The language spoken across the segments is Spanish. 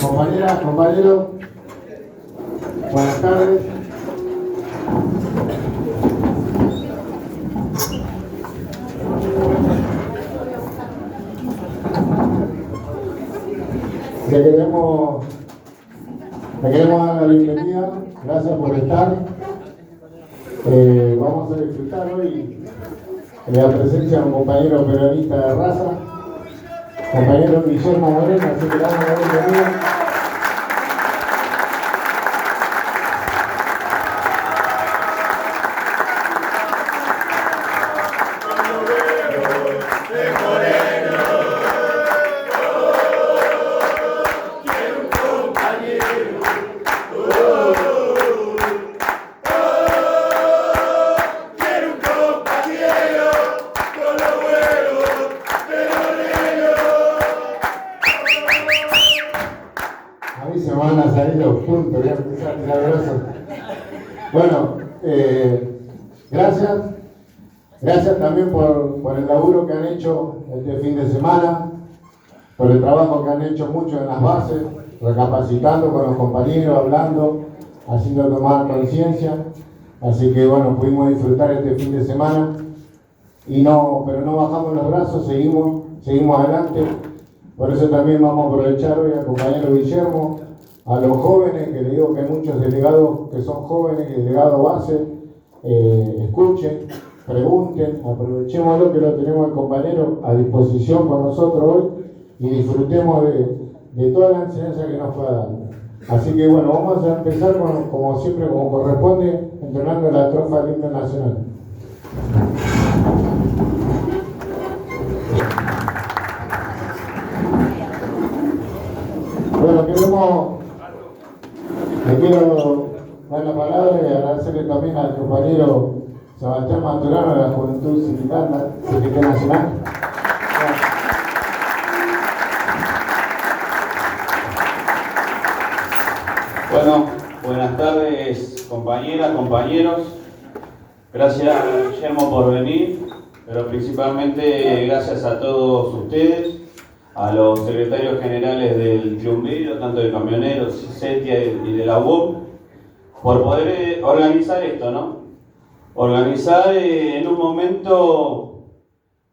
Compañeras, compañeros, buenas tardes. Le queremos dar la bienvenida, gracias por estar. Vamos a disfrutar hoy de la presencia de un compañero peronista de raza, compañero Guillermo Moreno, así que le damos la bienvenida. Se van a salir los puntos, voy a empezar a tirar brazos. Bueno, gracias también por el laburo que han hecho este fin de semana, por el trabajo que han hecho mucho en las bases, recapacitando con los compañeros, hablando, haciendo tomar conciencia. Así que bueno, pudimos disfrutar este fin de semana pero no bajamos los brazos, seguimos adelante. Por eso también vamos a aprovechar hoy al compañero Guillermo, a los jóvenes, que le digo que hay muchos delegados que son jóvenes, delegados base, escuchen, pregunten, aprovechemos lo que lo tenemos el compañero a disposición con nosotros hoy y disfrutemos de toda la enseñanza que nos pueda dar. Así que bueno, vamos a empezar como siempre, como corresponde, entrenando la estrofa del himno nacional. Bueno, le quiero dar la palabra y agradecerle también al compañero Sebastián Maturano de la Juventud Sindical Nacional. Bueno, buenas tardes compañeras, compañeros. Gracias Guillermo por venir, pero principalmente gracias a todos ustedes, a los secretarios generales del Triunviro, tanto de camioneros, CETIA y de la UOM, por poder organizar esto, ¿no? Organizar en un momento,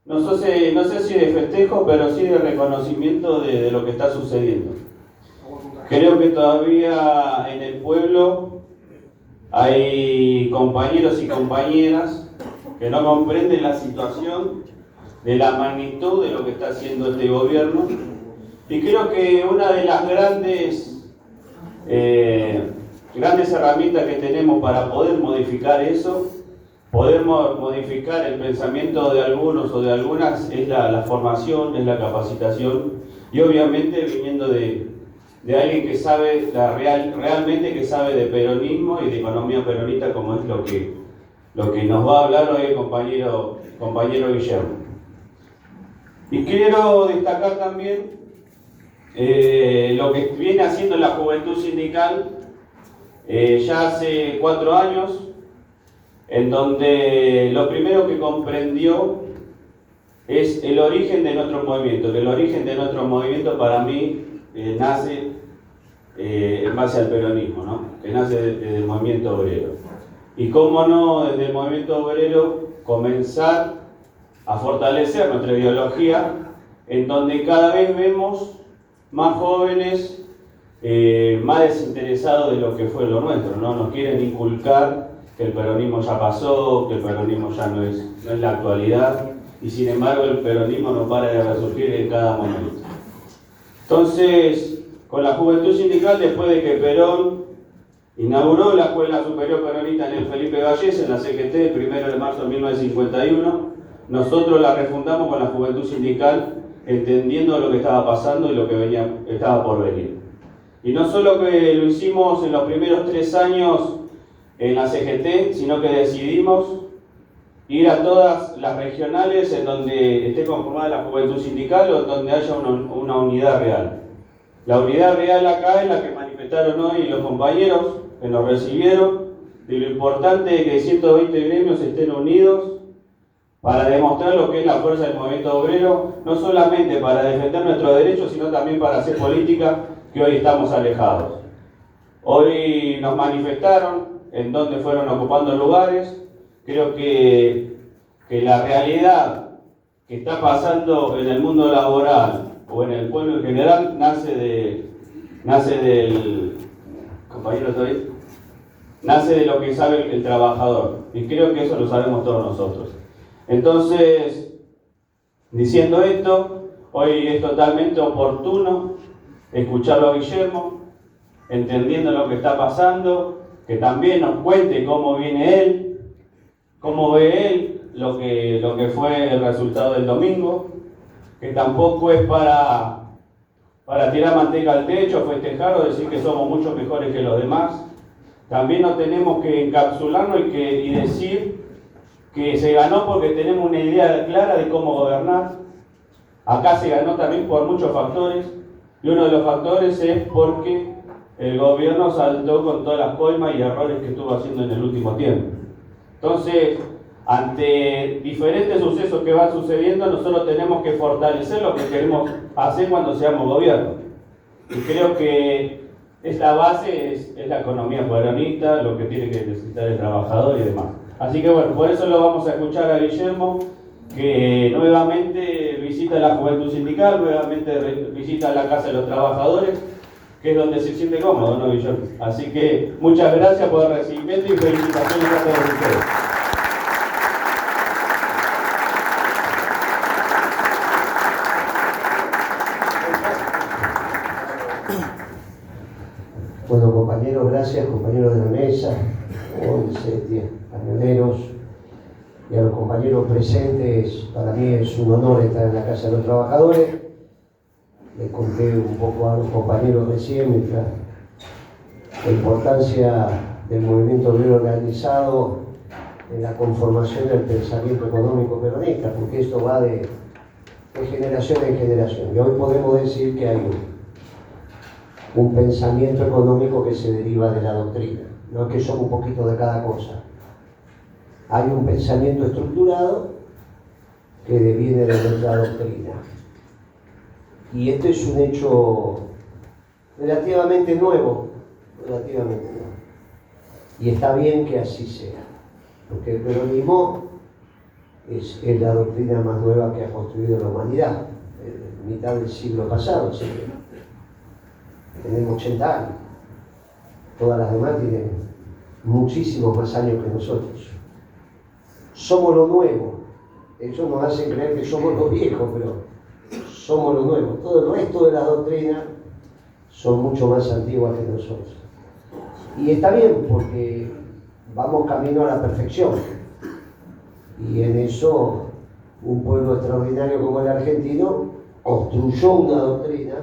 no sé si de festejo, pero sí de reconocimiento de lo que está sucediendo. Creo que todavía en el pueblo hay compañeros y compañeras que no comprenden la situación de la magnitud de lo que está haciendo este gobierno, y creo que una de las grandes herramientas que tenemos para poder modificar eso, poder modificar el pensamiento de algunos o de algunas, es la formación, es la capacitación, y obviamente viniendo de alguien que sabe realmente que sabe de peronismo y de economía peronista, como es lo que nos va a hablar hoy el compañero Guillermo. Y quiero destacar también lo que viene haciendo la Juventud Sindical ya hace 4 años, en donde lo primero que comprendió es el origen de nuestro movimiento, que el origen de nuestro movimiento para mí nace en base al peronismo, ¿no? Que nace desde el movimiento obrero. Y cómo no, desde el movimiento obrero comenzar a fortalecer nuestra ideología, en donde cada vez vemos más jóvenes más desinteresados de lo que fue lo nuestro, ¿no? Nos quieren inculcar que el peronismo ya pasó, que el peronismo ya no es la actualidad, y sin embargo el peronismo no para de resurgir en cada momento. Entonces, con la Juventud Sindical, después de que Perón inauguró la Escuela Superior Peronista en el Felipe Vallés, en la CGT, el 1 de marzo de 1951, nosotros la refundamos con la Juventud Sindical, entendiendo lo que estaba pasando y lo que estaba por venir. Y no solo que lo hicimos en los primeros 3 años en la CGT, sino que decidimos ir a todas las regionales en donde esté conformada la Juventud Sindical o donde haya una unidad real. La unidad real acá es la que manifestaron hoy los compañeros que nos recibieron, de lo importante que 120 gremios estén unidos para demostrar lo que es la fuerza del movimiento obrero, no solamente para defender nuestros derechos, sino también para hacer política, que hoy estamos alejados. Hoy nos manifestaron en donde fueron ocupando lugares. Creo que la realidad que está pasando en el mundo laboral o en el pueblo en general nace del compañero Toy, nace de lo que sabe el trabajador, y creo que eso lo sabemos todos nosotros. Entonces, diciendo esto, hoy es totalmente oportuno escucharlo a Guillermo, entendiendo lo que está pasando, que también nos cuente cómo viene él, cómo ve él lo que fue el resultado del domingo, que tampoco es para tirar manteca al techo, festejar o decir que somos mucho mejores que los demás. También nos tenemos que encapsularnos y decir que se ganó porque tenemos una idea clara de cómo gobernar. Acá se ganó también por muchos factores, y uno de los factores es porque el gobierno saltó con todas las coimas y errores que estuvo haciendo en el último tiempo. Entonces, ante diferentes sucesos que van sucediendo, nosotros tenemos que fortalecer lo que queremos hacer cuando seamos gobierno. Y creo que esta base es la economía peronista, lo que tiene que necesitar el trabajador y demás. Así que bueno, por eso lo vamos a escuchar a Guillermo, que nuevamente visita la Juventud Sindical, nuevamente visita la Casa de los Trabajadores, que es donde se siente cómodo, ¿no, Guillermo? Así que muchas gracias por el recibimiento y felicitaciones a todos ustedes. Bueno, compañeros, gracias, compañeros de la mesa, 11, 10 camioneros, y a los compañeros presentes. Para mí es un honor estar en la Casa de los Trabajadores. Les conté un poco a los compañeros recién la importancia del movimiento obrero organizado en la conformación del pensamiento económico peronista, porque esto va de generación en generación. Y hoy podemos decir que hay un pensamiento económico que se deriva de la doctrina. No es que son un poquito de cada cosa. Hay un pensamiento estructurado que deviene de nuestra doctrina. Y este es un hecho relativamente nuevo. Y está bien que así sea, porque el peronismo es la doctrina más nueva que ha construido la humanidad, en mitad del siglo pasado. ¿Sí? Tenemos 80 años, todas las demás tienen muchísimos más años que nosotros. Somos lo nuevo. Ellos nos hacen creer que somos los viejos, pero somos lo nuevo. Todo el resto de las doctrinas son mucho más antiguas que nosotros. Y está bien, porque vamos camino a la perfección. Y en eso, un pueblo extraordinario como el argentino construyó una doctrina,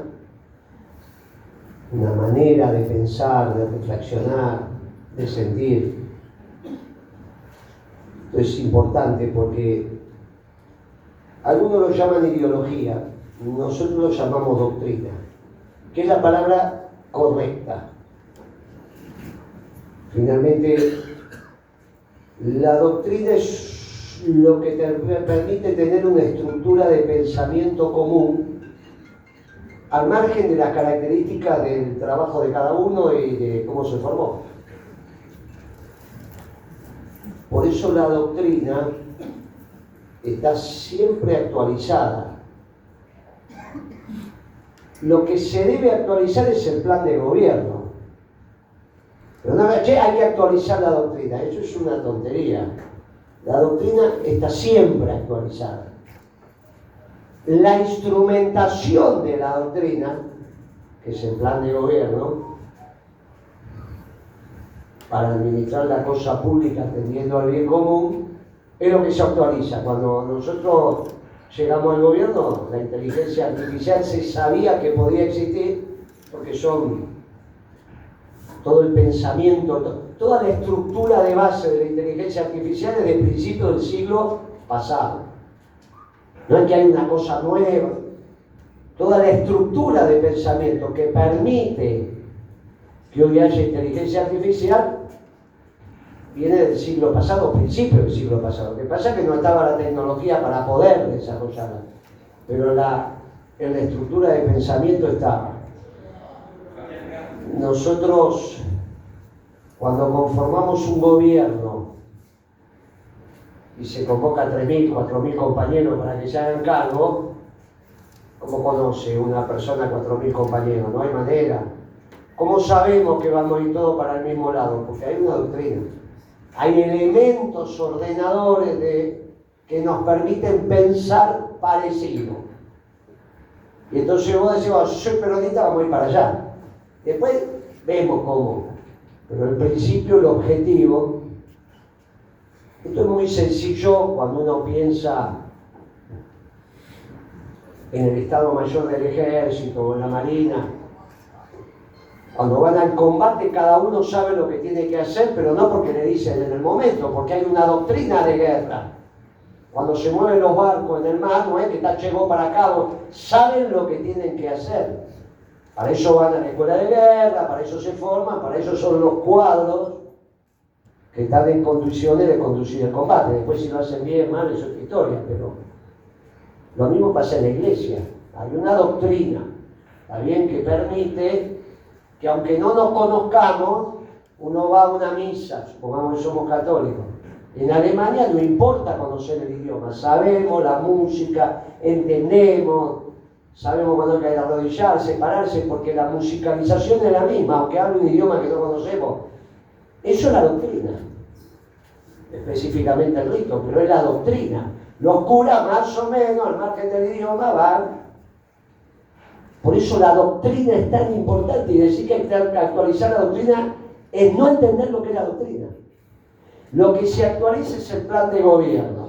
una manera de pensar, de reflexionar, de sentir. Esto es importante porque algunos lo llaman ideología, nosotros lo llamamos doctrina, que es la palabra correcta. Finalmente, la doctrina es lo que te permite tener una estructura de pensamiento común al margen de las características del trabajo de cada uno y de cómo se formó. Por eso la doctrina está siempre actualizada. Lo que se debe actualizar es el plan de gobierno. Pero no, che, hay que actualizar la doctrina. Eso es una tontería. La doctrina está siempre actualizada. La instrumentación de la doctrina, que es el plan de gobierno, para administrar la cosa pública atendiendo al bien común, es lo que se actualiza. Cuando nosotros llegamos al gobierno, la inteligencia artificial se sabía que podía existir, porque son todo el pensamiento, toda la estructura de base de la inteligencia artificial es de principio del siglo pasado. No es que hay una cosa nueva. Toda la estructura de pensamiento que permite que hoy haya inteligencia artificial viene del siglo pasado, principio del siglo pasado. Lo que pasa es que no estaba la tecnología para poder desarrollarla, pero en la estructura de pensamiento estaba. Nosotros, cuando conformamos un gobierno y se convoca a 3.000, 4.000 compañeros para que se hagan cargo, ¿cómo conoce una persona 4.000 compañeros? No hay manera. ¿Cómo sabemos que vamos a ir todos para el mismo lado? Porque hay una doctrina. Hay elementos ordenadores que nos permiten pensar parecido. Y entonces vos decís, yo soy peronista, vamos a ir para allá. Después vemos cómo. Pero el principio, el objetivo, esto es muy sencillo cuando uno piensa en el Estado Mayor del Ejército o en la Marina. Cuando van al combate, cada uno sabe lo que tiene que hacer, pero no porque le dicen en el momento, porque hay una doctrina de guerra. Cuando se mueven los barcos en el mar, no es que llegó para acá, saben lo que tienen que hacer. Para eso van a la escuela de guerra, para eso se forman, para eso son los cuadros que están en condiciones de conducir el combate. Después si lo hacen bien, mal, eso es otra historia, pero lo mismo pasa en la iglesia. Hay una doctrina, ¿está bien?, que permite que aunque no nos conozcamos, uno va a una misa, supongamos que somos católicos. En Alemania no importa conocer el idioma, sabemos la música, entendemos, sabemos cuándo hay que arrodillarse, pararse, porque la musicalización es la misma, aunque hable un idioma que no conocemos. Eso es la doctrina, específicamente el rito, pero es la doctrina. Los curas más o menos, al margen del idioma, van. Por eso la doctrina es tan importante, y decir que hay que actualizar la doctrina es no entender lo que es la doctrina. Lo que se actualiza es el plan de gobierno.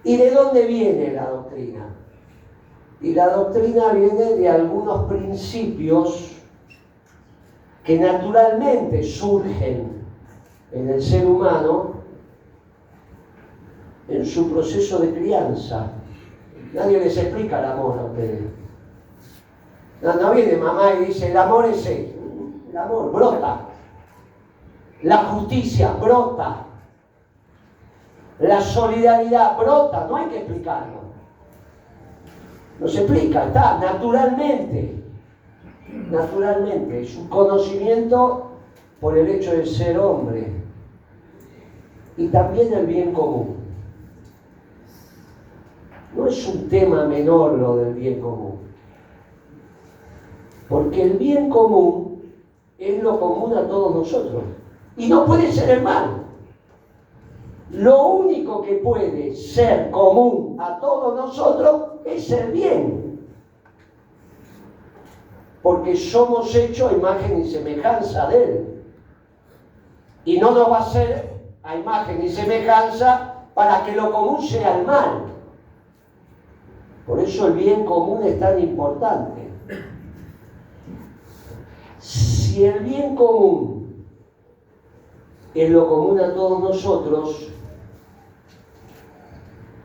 ¿Y de dónde viene la doctrina? Y la doctrina viene de algunos principios que naturalmente surgen en el ser humano en su proceso de crianza. Nadie les explica el amor a ustedes. No viene mamá y dice, el amor es eso. El amor brota. La justicia brota. La solidaridad brota. No hay que explicarlo. No se explica, está naturalmente. Naturalmente. Es un conocimiento por el hecho de ser hombre. Y también el bien común. No es un tema menor lo del bien común. Porque el bien común es lo común a todos nosotros. Y no puede ser el mal. Lo único que puede ser común a todos nosotros es el bien. Porque somos hechos a imagen y semejanza de Él. Y no nos va a ser a imagen y semejanza para que lo común sea el mal. Por eso el bien común es tan importante. Si el bien común es lo común a todos nosotros,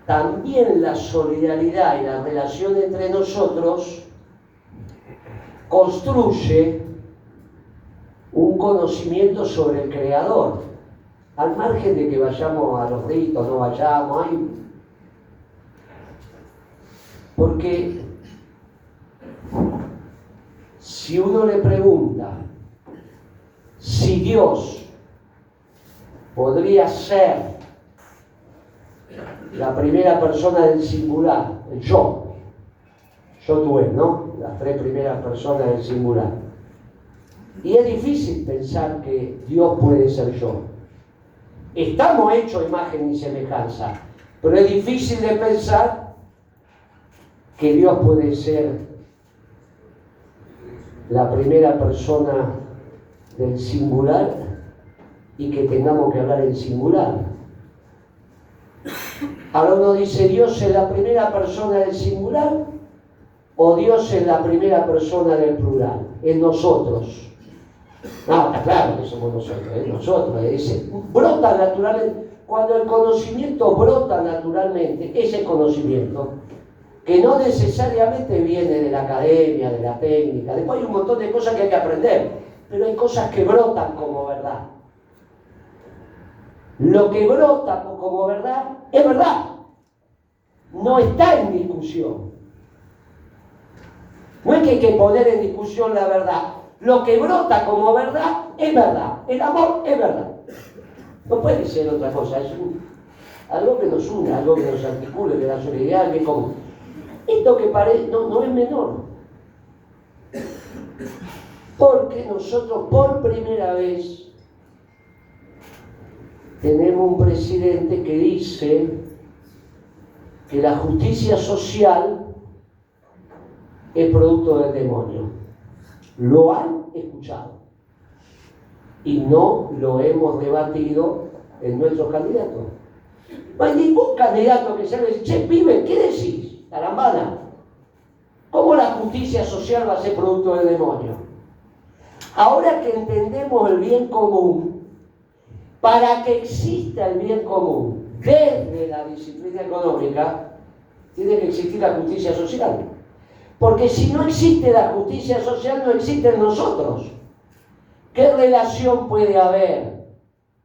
también la solidaridad y la relación entre nosotros construye un conocimiento sobre el Creador. Al margen de que vayamos a los ritos, no vayamos, porque si uno le pregunta si Dios podría ser la primera persona del singular, el yo tú, él, ¿no? Las tres primeras personas del singular. Y es difícil pensar que Dios puede ser yo. Estamos hechos a imagen y semejanza, pero es difícil de pensar que Dios puede ser la primera persona del singular y que tengamos que hablar en singular. Ahora uno dice, ¿Dios es la primera persona del singular o Dios es la primera persona del plural? En nosotros. No, está claro que somos nosotros, es nosotros. Brota naturalmente. Cuando el conocimiento brota naturalmente, ese conocimiento, que no necesariamente viene de la academia, de la técnica, después hay un montón de cosas que hay que aprender, pero hay cosas que brotan como verdad. Lo que brota como verdad es verdad, no está en discusión. No es que hay que poner en discusión la verdad. Lo que brota como verdad es verdad. El amor es verdad. No puede ser otra cosa. Es algo que nos une, algo que nos articule, que la solidaridad, que como. Esto que parece no es menor. Porque nosotros por primera vez tenemos un presidente que dice que la justicia social es producto del demonio. Lo han escuchado y no lo hemos debatido en nuestros candidatos. No hay ningún candidato que se le dice, che, pibe, ¿qué decís? Tarambana. ¿Cómo la justicia social va a ser producto del demonio? Ahora que entendemos el bien común, para que exista el bien común desde la disciplina económica, tiene que existir la justicia social. Porque si no existe la justicia social, no existen nosotros. ¿Qué relación puede haber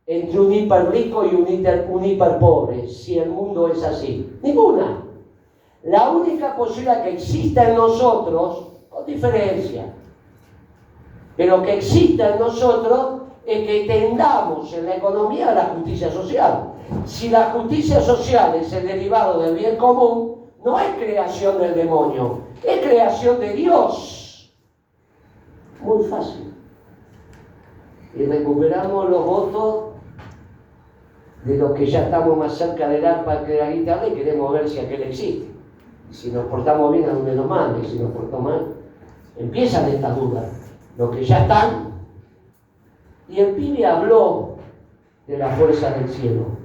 entre un hiperrico y un hiperpobre si el mundo es así? Ninguna. La única posibilidad que exista en nosotros, con diferencia, pero que exista en nosotros es que tendamos en la economía la justicia social. Si la justicia social es el derivado del bien común, no es creación del demonio, es creación de Dios. Muy fácil. Y recuperamos los votos de los que ya estamos más cerca del arpa que de la guitarra y queremos ver si aquel existe. Y si nos portamos bien, a donde nos mande. Y si nos portamos mal, empiezan estas dudas. Los que ya están. Y el pibe habló de las fuerzas del cielo.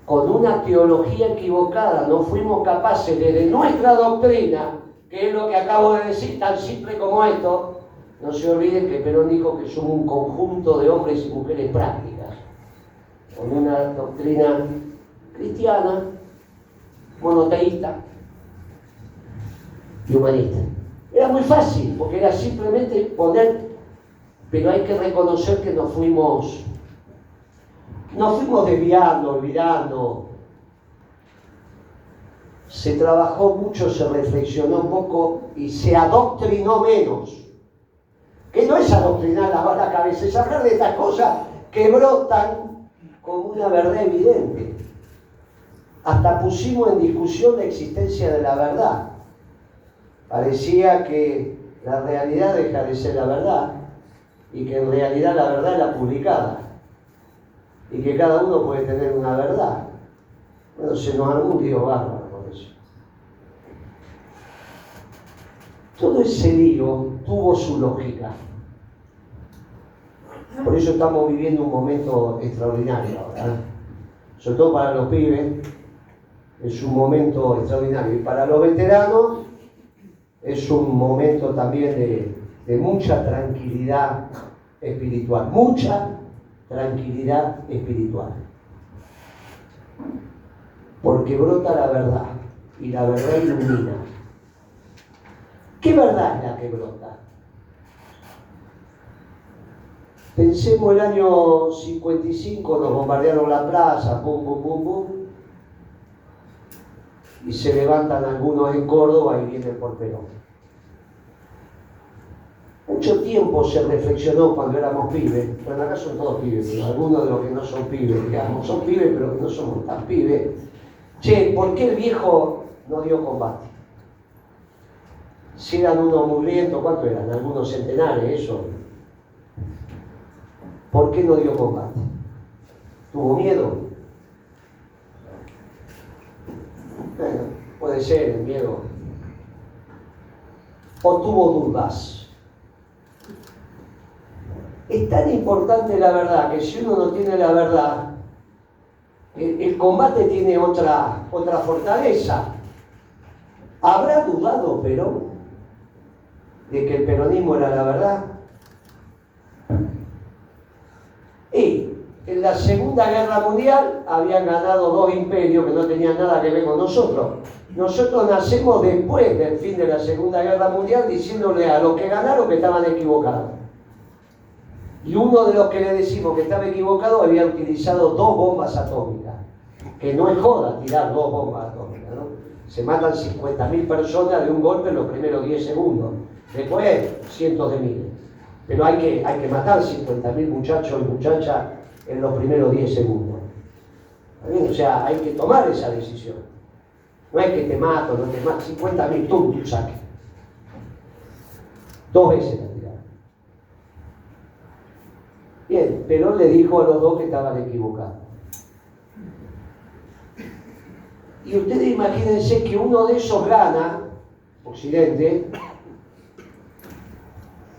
Con una teología equivocada, no fuimos capaces desde nuestra doctrina, que es lo que acabo de decir, tan simple como esto. No se olviden que Perón dijo que somos un conjunto de hombres y mujeres prácticas, con una doctrina cristiana, monoteísta y humanista. Era muy fácil, porque era simplemente poner, pero hay que reconocer que nos fuimos desviando, olvidando. Se trabajó mucho, se reflexionó poco y se adoctrinó menos. Que no es adoctrinar la cabeza, es hablar de estas cosas que brotan como una verdad evidente. Hasta pusimos en discusión la existencia de la verdad. Parecía que la realidad deja de ser la verdad y que en realidad la verdad es la publicada. Y que cada uno puede tener una verdad. Bueno, se nos armó un lío bárbaro por eso. Todo ese lío tuvo su lógica. Por eso estamos viviendo un momento extraordinario ahora. Sobre todo para los pibes, es un momento extraordinario. Y para los veteranos, es un momento también de mucha tranquilidad espiritual. Mucha tranquilidad espiritual. Porque brota la verdad y la verdad ilumina. ¿Qué verdad es la que brota? Pensemos el año 55, nos bombardearon la plaza, pum, pum, pum, pum, y se levantan algunos en Córdoba y vienen por Perón. mucho tiempo se reflexionó cuando éramos pibes, bueno, acá son todos pibes, pero algunos de los que no son pibes, digamos, son pibes pero no somos tan pibes. Che, ¿por qué el viejo no dio combate? Si eran unos mugrientos, ¿cuántos eran? Algunos centenares, eso. ¿Por qué no dio combate? ¿Tuvo miedo? Bueno, puede ser el miedo. ¿O tuvo dudas? Es tan importante la verdad que si uno no tiene la verdad, el combate tiene otra fortaleza. ¿Habrá dudado Perón de que el peronismo era la verdad? Y en la Segunda Guerra Mundial habían ganado dos imperios que no tenían nada que ver con nosotros. Nosotros nacemos después del fin de la Segunda Guerra Mundial diciéndole a los que ganaron que estaban equivocados. Y uno de los que le decimos que estaba equivocado había utilizado 2 bombas atómicas. Que no es joda tirar 2 bombas atómicas, ¿no? Se matan 50.000 personas de un golpe en los primeros 10 segundos. Después, cientos de miles. Pero hay que matar 50.000 muchachos y muchachas en los primeros 10 segundos. ¿Bien? O sea, hay que tomar esa decisión. No es que te mato, no te mato. 50.000, tú saques. 2 veces la tiraron. Bien, Perón le dijo a los dos que estaban equivocados. Y ustedes imagínense que uno de esos gana, Occidente,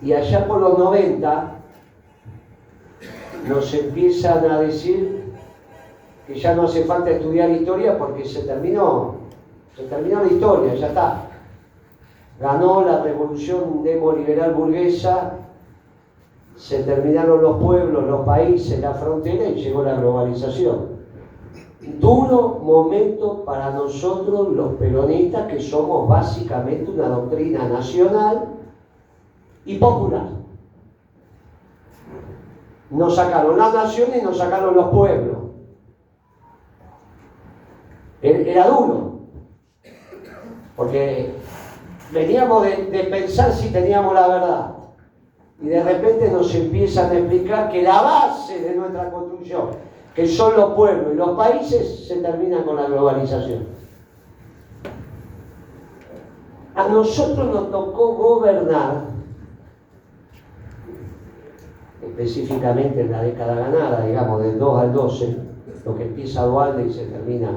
y allá por los 90 nos empiezan a decir que ya no hace falta estudiar historia porque se terminó la historia, ya está. Ganó la revolución neoliberal burguesa, se terminaron los pueblos, los países, la frontera y llegó la globalización. Duro momento para nosotros los peronistas que somos básicamente una doctrina nacional y popular. Nos sacaron la nación y nos sacaron los pueblos. Era duro, porque veníamos de pensar si teníamos la verdad y de repente nos empiezan a explicar que la base de nuestra construcción, que son los pueblos y los países, se termina con la globalización. A nosotros nos tocó gobernar, específicamente en la década ganada, digamos, del 2 al 12, lo que empieza Duhalde y se termina,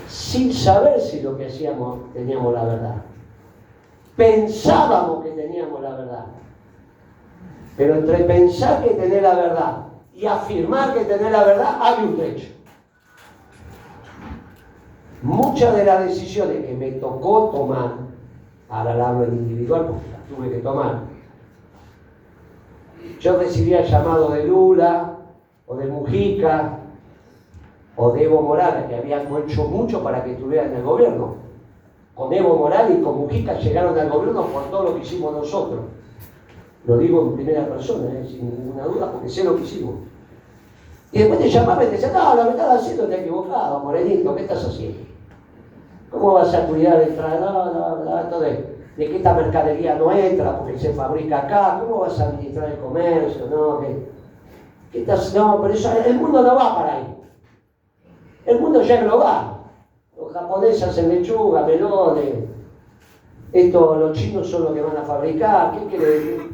sin saber si lo que hacíamos teníamos la verdad. Pensábamos que teníamos la verdad. Pero entre pensar que tener la verdad y afirmar que tener la verdad, hay un trecho. Muchas de las decisiones que me tocó tomar, ahora la hablo en individual porque las tuve que tomar, yo recibía llamado de Lula, o de Mujica, o de Evo Morales, que habían hecho mucho para que estuvieran en el gobierno. Con Evo Morales y con Mujica llegaron al gobierno por todo lo que hicimos nosotros. Lo digo en primera persona, sin ninguna duda, porque sé lo que hicimos. Y después te llamaban y te decían, no, lo que estás haciendo está equivocado, Morenito, ¿qué estás haciendo? ¿Cómo vas a cuidar el trato de que esta mercadería no entra porque se fabrica acá? ¿Cómo vas a administrar el comercio? No, ¿qué estás? No, pero eso, el mundo no va para ahí. El mundo ya es global. Los japoneses hacen lechuga, melones. Los chinos son los que van a fabricar. ¿Qué quiere decir?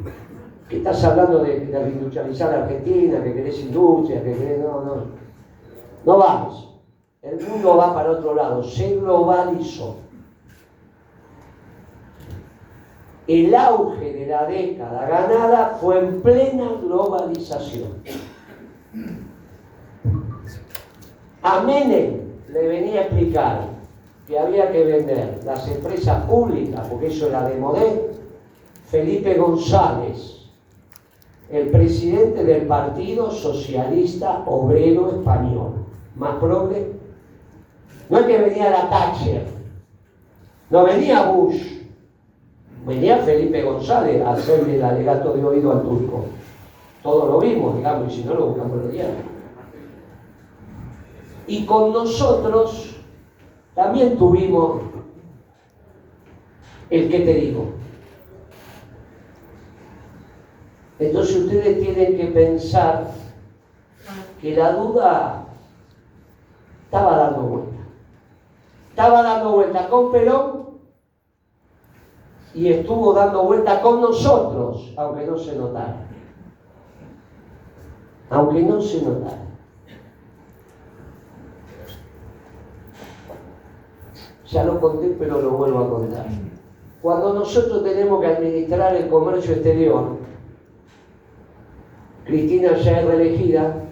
¿Qué estás hablando de reindustrializar a Argentina? ¿Que querés industria? ¿Que querés? No. No vamos. El mundo va para otro lado. Se globalizó. El auge de la década ganada fue en plena globalización. A Menem le venía a explicar que había que vender las empresas públicas, porque eso era de Modé. Felipe González, el presidente del Partido Socialista Obrero Español, más progre. No es que venía la Thatcher, no venía Bush, venía Felipe González a hacerle el alegato de oído al turco. Todos lo vimos, digamos, y si no lo buscamos en los diarios. Y con nosotros también tuvimos el que te digo. Entonces ustedes tienen que pensar que la duda estaba dando vuelta. Estaba dando vuelta con Perón y estuvo dando vuelta con nosotros, aunque no se notara. Aunque no se notara. Ya lo conté, pero lo vuelvo a contar. Cuando nosotros tenemos que administrar el comercio exterior, Cristina ya es reelegida,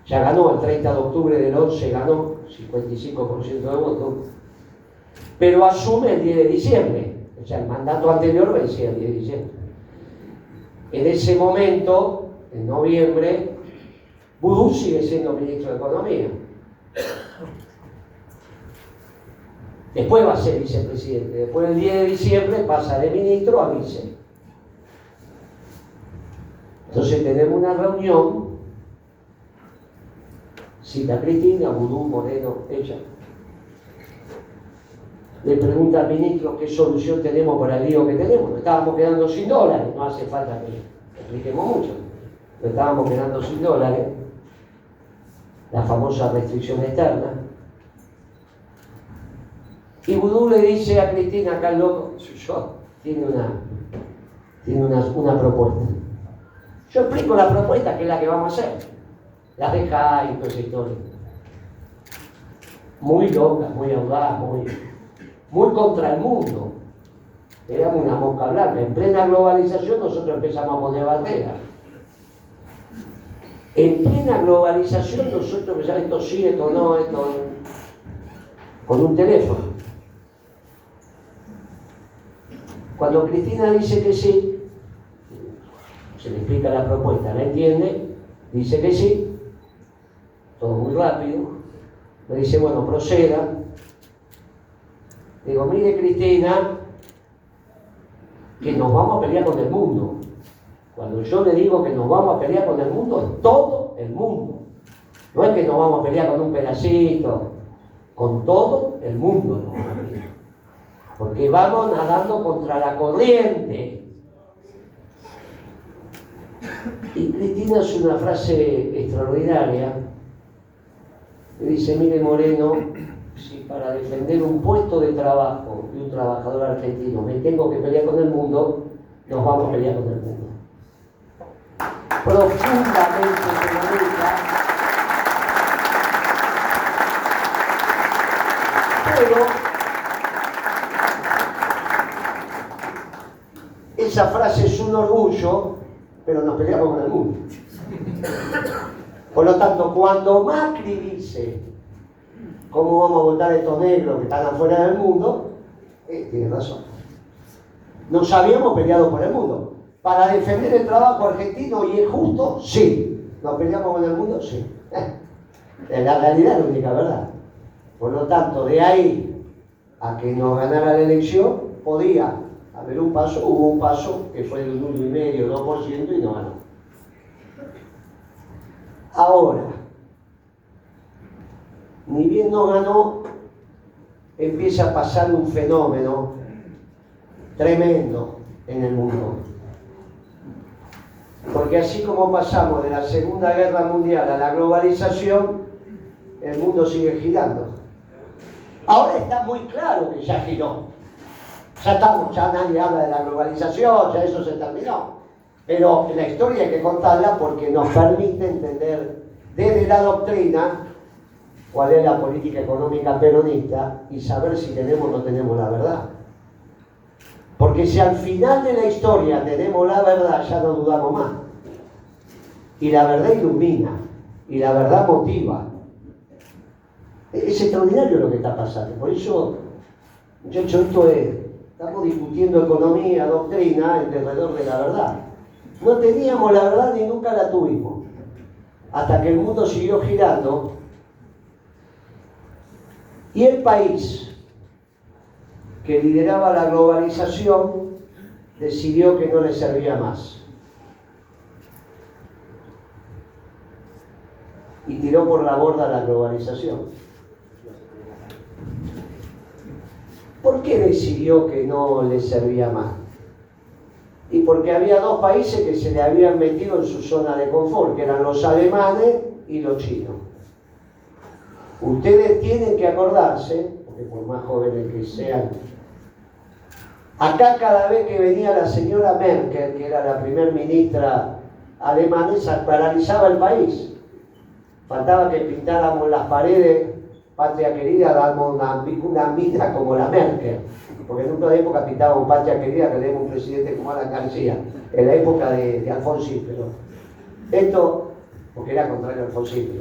ya ganó el 30 de octubre del 11, ganó 55% de votos, pero asume el 10 de diciembre, o sea, el mandato anterior vencía el 10 de diciembre. En ese momento, en noviembre, Vudú sigue siendo ministro de Economía. Después va a ser vicepresidente. Después del 10 de diciembre pasa de ministro a vice. Entonces tenemos una reunión, cita a Cristina, Vudú, Moreno, ella. Le pregunta al ministro qué solución tenemos para el lío que tenemos. Nos estábamos quedando sin dólares, no hace falta que expliquemos mucho. Nos estábamos quedando sin dólares, la famosa restricción externa. Y Vudú le dice a Cristina, acá el loco, tiene una propuesta. Yo explico la propuesta, que es la que vamos a hacer. La deja y toda esa historia. Muy loca, muy audaz, muy contra el mundo. Éramos una mosca blanca. En plena globalización nosotros empezamos a poner bandera. En plena globalización nosotros empezamos, esto sí, esto no, esto con un teléfono. Cuando Cristina dice que sí, se le explica la propuesta, la entiende, dice que sí, todo muy rápido, me dice, bueno, proceda. Digo, mire Cristina, que nos vamos a pelear con el mundo. Cuando yo le digo que nos vamos a pelear con el mundo, es todo el mundo. No es que nos vamos a pelear con un pedacito, con todo el mundo nos vamos a pelear. Porque vamos nadando contra la corriente. Y Cristina hace una frase extraordinaria. Le dice, mire Moreno, si para defender un puesto de trabajo de un trabajador argentino me tengo que pelear con el mundo, nos vamos a pelear con el mundo. Profundamente económica, pero esa frase es un orgullo, pero nos peleamos con el mundo. Por lo tanto, cuando Macri dice cómo vamos a votar a estos negros que están afuera del mundo, tiene razón. Nos habíamos peleado por el mundo. Para defender el trabajo argentino y es justo, sí. ¿Nos peleamos con el mundo? Sí. En la realidad es la única verdad. Por lo tanto, de ahí a que nos ganara la elección, podía haber un paso, hubo un paso que fue de un 1,5%, 2% y no ganó. Ahora, ni bien no ganó, empieza a pasar un fenómeno tremendo en el mundo. Porque así como pasamos de la Segunda Guerra Mundial a la globalización, el mundo sigue girando. Ahora está muy claro que ya giró. Ya nadie habla de la globalización, ya eso se terminó. Pero la historia hay que contarla porque nos permite entender desde la doctrina cuál es la política económica peronista y saber si tenemos o no tenemos la verdad. Porque si al final de la historia tenemos la verdad, ya no dudamos más. Y la verdad ilumina, y la verdad motiva. Es extraordinario lo que está pasando. Por eso, muchachos, estamos discutiendo economía, doctrina, alrededor de la verdad. No teníamos la verdad ni nunca la tuvimos. Hasta que el mundo siguió girando y el país que lideraba la globalización decidió que no le servía más. Y tiró por la borda la globalización. ¿Por qué decidió que no le servía más? y porque había dos países que se le habían metido en su zona de confort, que eran los alemanes y los chinos. Ustedes tienen que acordarse, porque por más jóvenes que sean, acá cada vez que venía la señora Merkel, que era la primer ministra alemana, se paralizaba el país. Faltaba que pintáramos las paredes, patria querida, damos una mina como la Merkel. Porque en otra época pintábamos patria querida, que tenemos un presidente como Alan García, en la época de Alfonsín. Pero esto, porque era contrario a Alfonsín.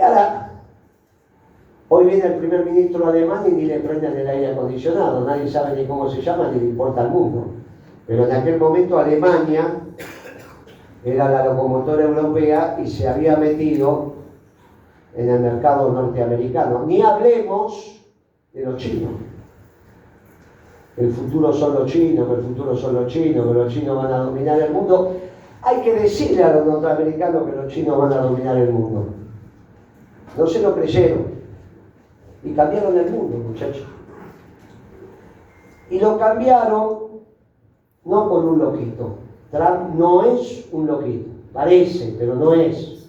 Ahora, hoy viene el primer ministro alemán y ni le prenden el aire acondicionado, nadie sabe ni cómo se llama, ni le importa al mundo. Pero en aquel momento Alemania era la locomotora europea y se había metido en el mercado norteamericano. Ni hablemos de los chinos. El futuro son los chinos, el futuro son los chinos, que los chinos van a dominar el mundo. Hay que decirle a los norteamericanos que los chinos van a dominar el mundo. No se lo creyeron. Y cambiaron el mundo, muchachos. Y lo cambiaron no por un loquito. Trump no es un loquito. Parece, pero no es.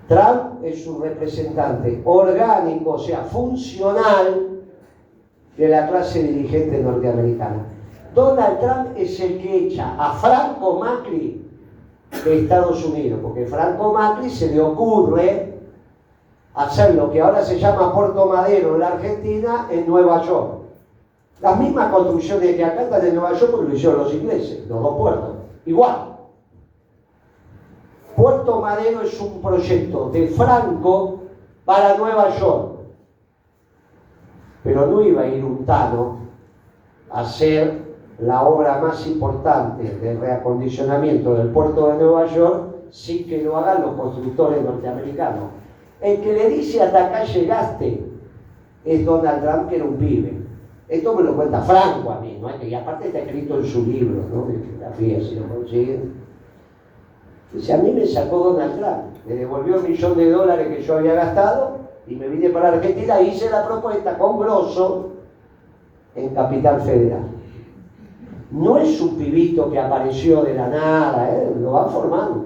Trump es un representante orgánico, o sea, funcional de la clase dirigente norteamericana. Donald Trump es el que echa a Franco Macri de Estados Unidos, porque Franco Macri se le ocurre hacer lo que ahora se llama Puerto Madero en la Argentina, en Nueva York. Las mismas construcciones que acá están en Nueva York porque lo hicieron los ingleses, los dos puertos. Igual. Puerto Madero es un proyecto de Franco para Nueva York. Pero no iba a ir un Tano a hacer la obra más importante de reacondicionamiento del puerto de Nueva York sin que lo hagan los constructores norteamericanos. El que le dice hasta acá llegaste es Donald Trump, que era un pibe. Esto me lo cuenta Franco a mí, ¿no? Y aparte está escrito en su libro, ¿no? De geografía, si lo consiguen. Dice, a mí me sacó Donald Trump, me devolvió $1 millón que yo había gastado y me vine para Argentina e hice la propuesta con Grosso en Capital Federal. No es un pibito que apareció de la nada, lo van formando.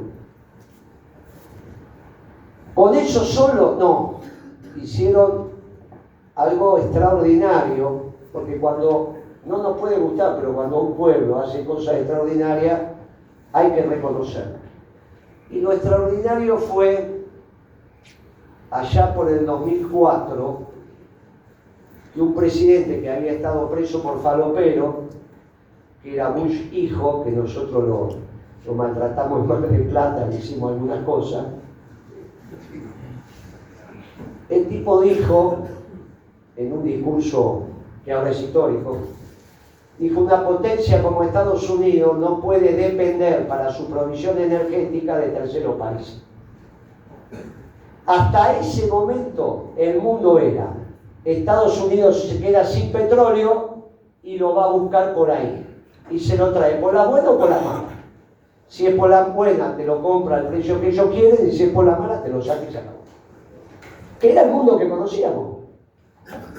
Con eso solo, no. Hicieron algo extraordinario, porque cuando, no nos puede gustar, pero cuando un pueblo hace cosas extraordinarias, hay que reconocerlo. Y lo extraordinario fue, allá por el 2004, que un presidente que había estado preso por falopero, que era Bush hijo, que nosotros lo maltratamos en Mar del Plata, le hicimos algunas cosas, el tipo dijo, en un discurso que ahora es histórico, dijo, una potencia como Estados Unidos no puede depender para su provisión energética de terceros países. Hasta ese momento el mundo era, Estados Unidos se queda sin petróleo y lo va a buscar por ahí. Y se lo trae por la buena o por la mala. Si es por la buena, te lo compra al precio que ellos quieren, y si es por la mala, te lo saca y se acabó. Que era el mundo que conocíamos.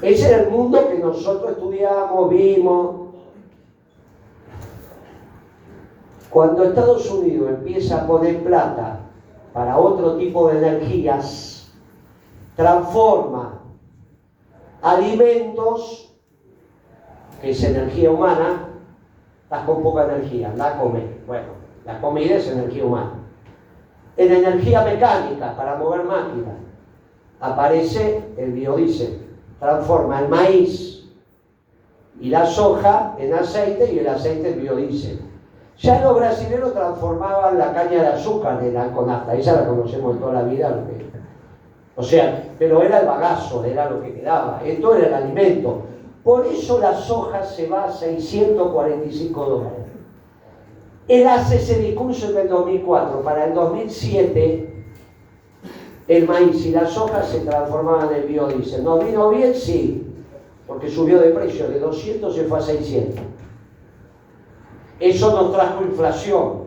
Ese era el mundo que nosotros estudiamos, vimos. Cuando Estados Unidos empieza a poner plata para otro tipo de energías, transforma alimentos, que es energía humana. Estás con poca energía, anda a comer. Bueno, la comida es energía humana. En energía mecánica, para mover máquinas, aparece el biodiesel. Transforma el maíz y la soja en aceite y el aceite en biodiesel. Ya los brasileños transformaban la caña de azúcar en alconafta. Esa la conocemos de toda la vida. O sea, pero era el bagazo, era lo que quedaba. Esto era el alimento. Por eso la soja se va a $645. Él hace ese discurso en el 2004. Para el 2007, el maíz y la soja se transformaban en biodiesel. ¿Nos vino bien? Sí, porque subió de precio. De 200 se fue a 600. Eso nos trajo inflación.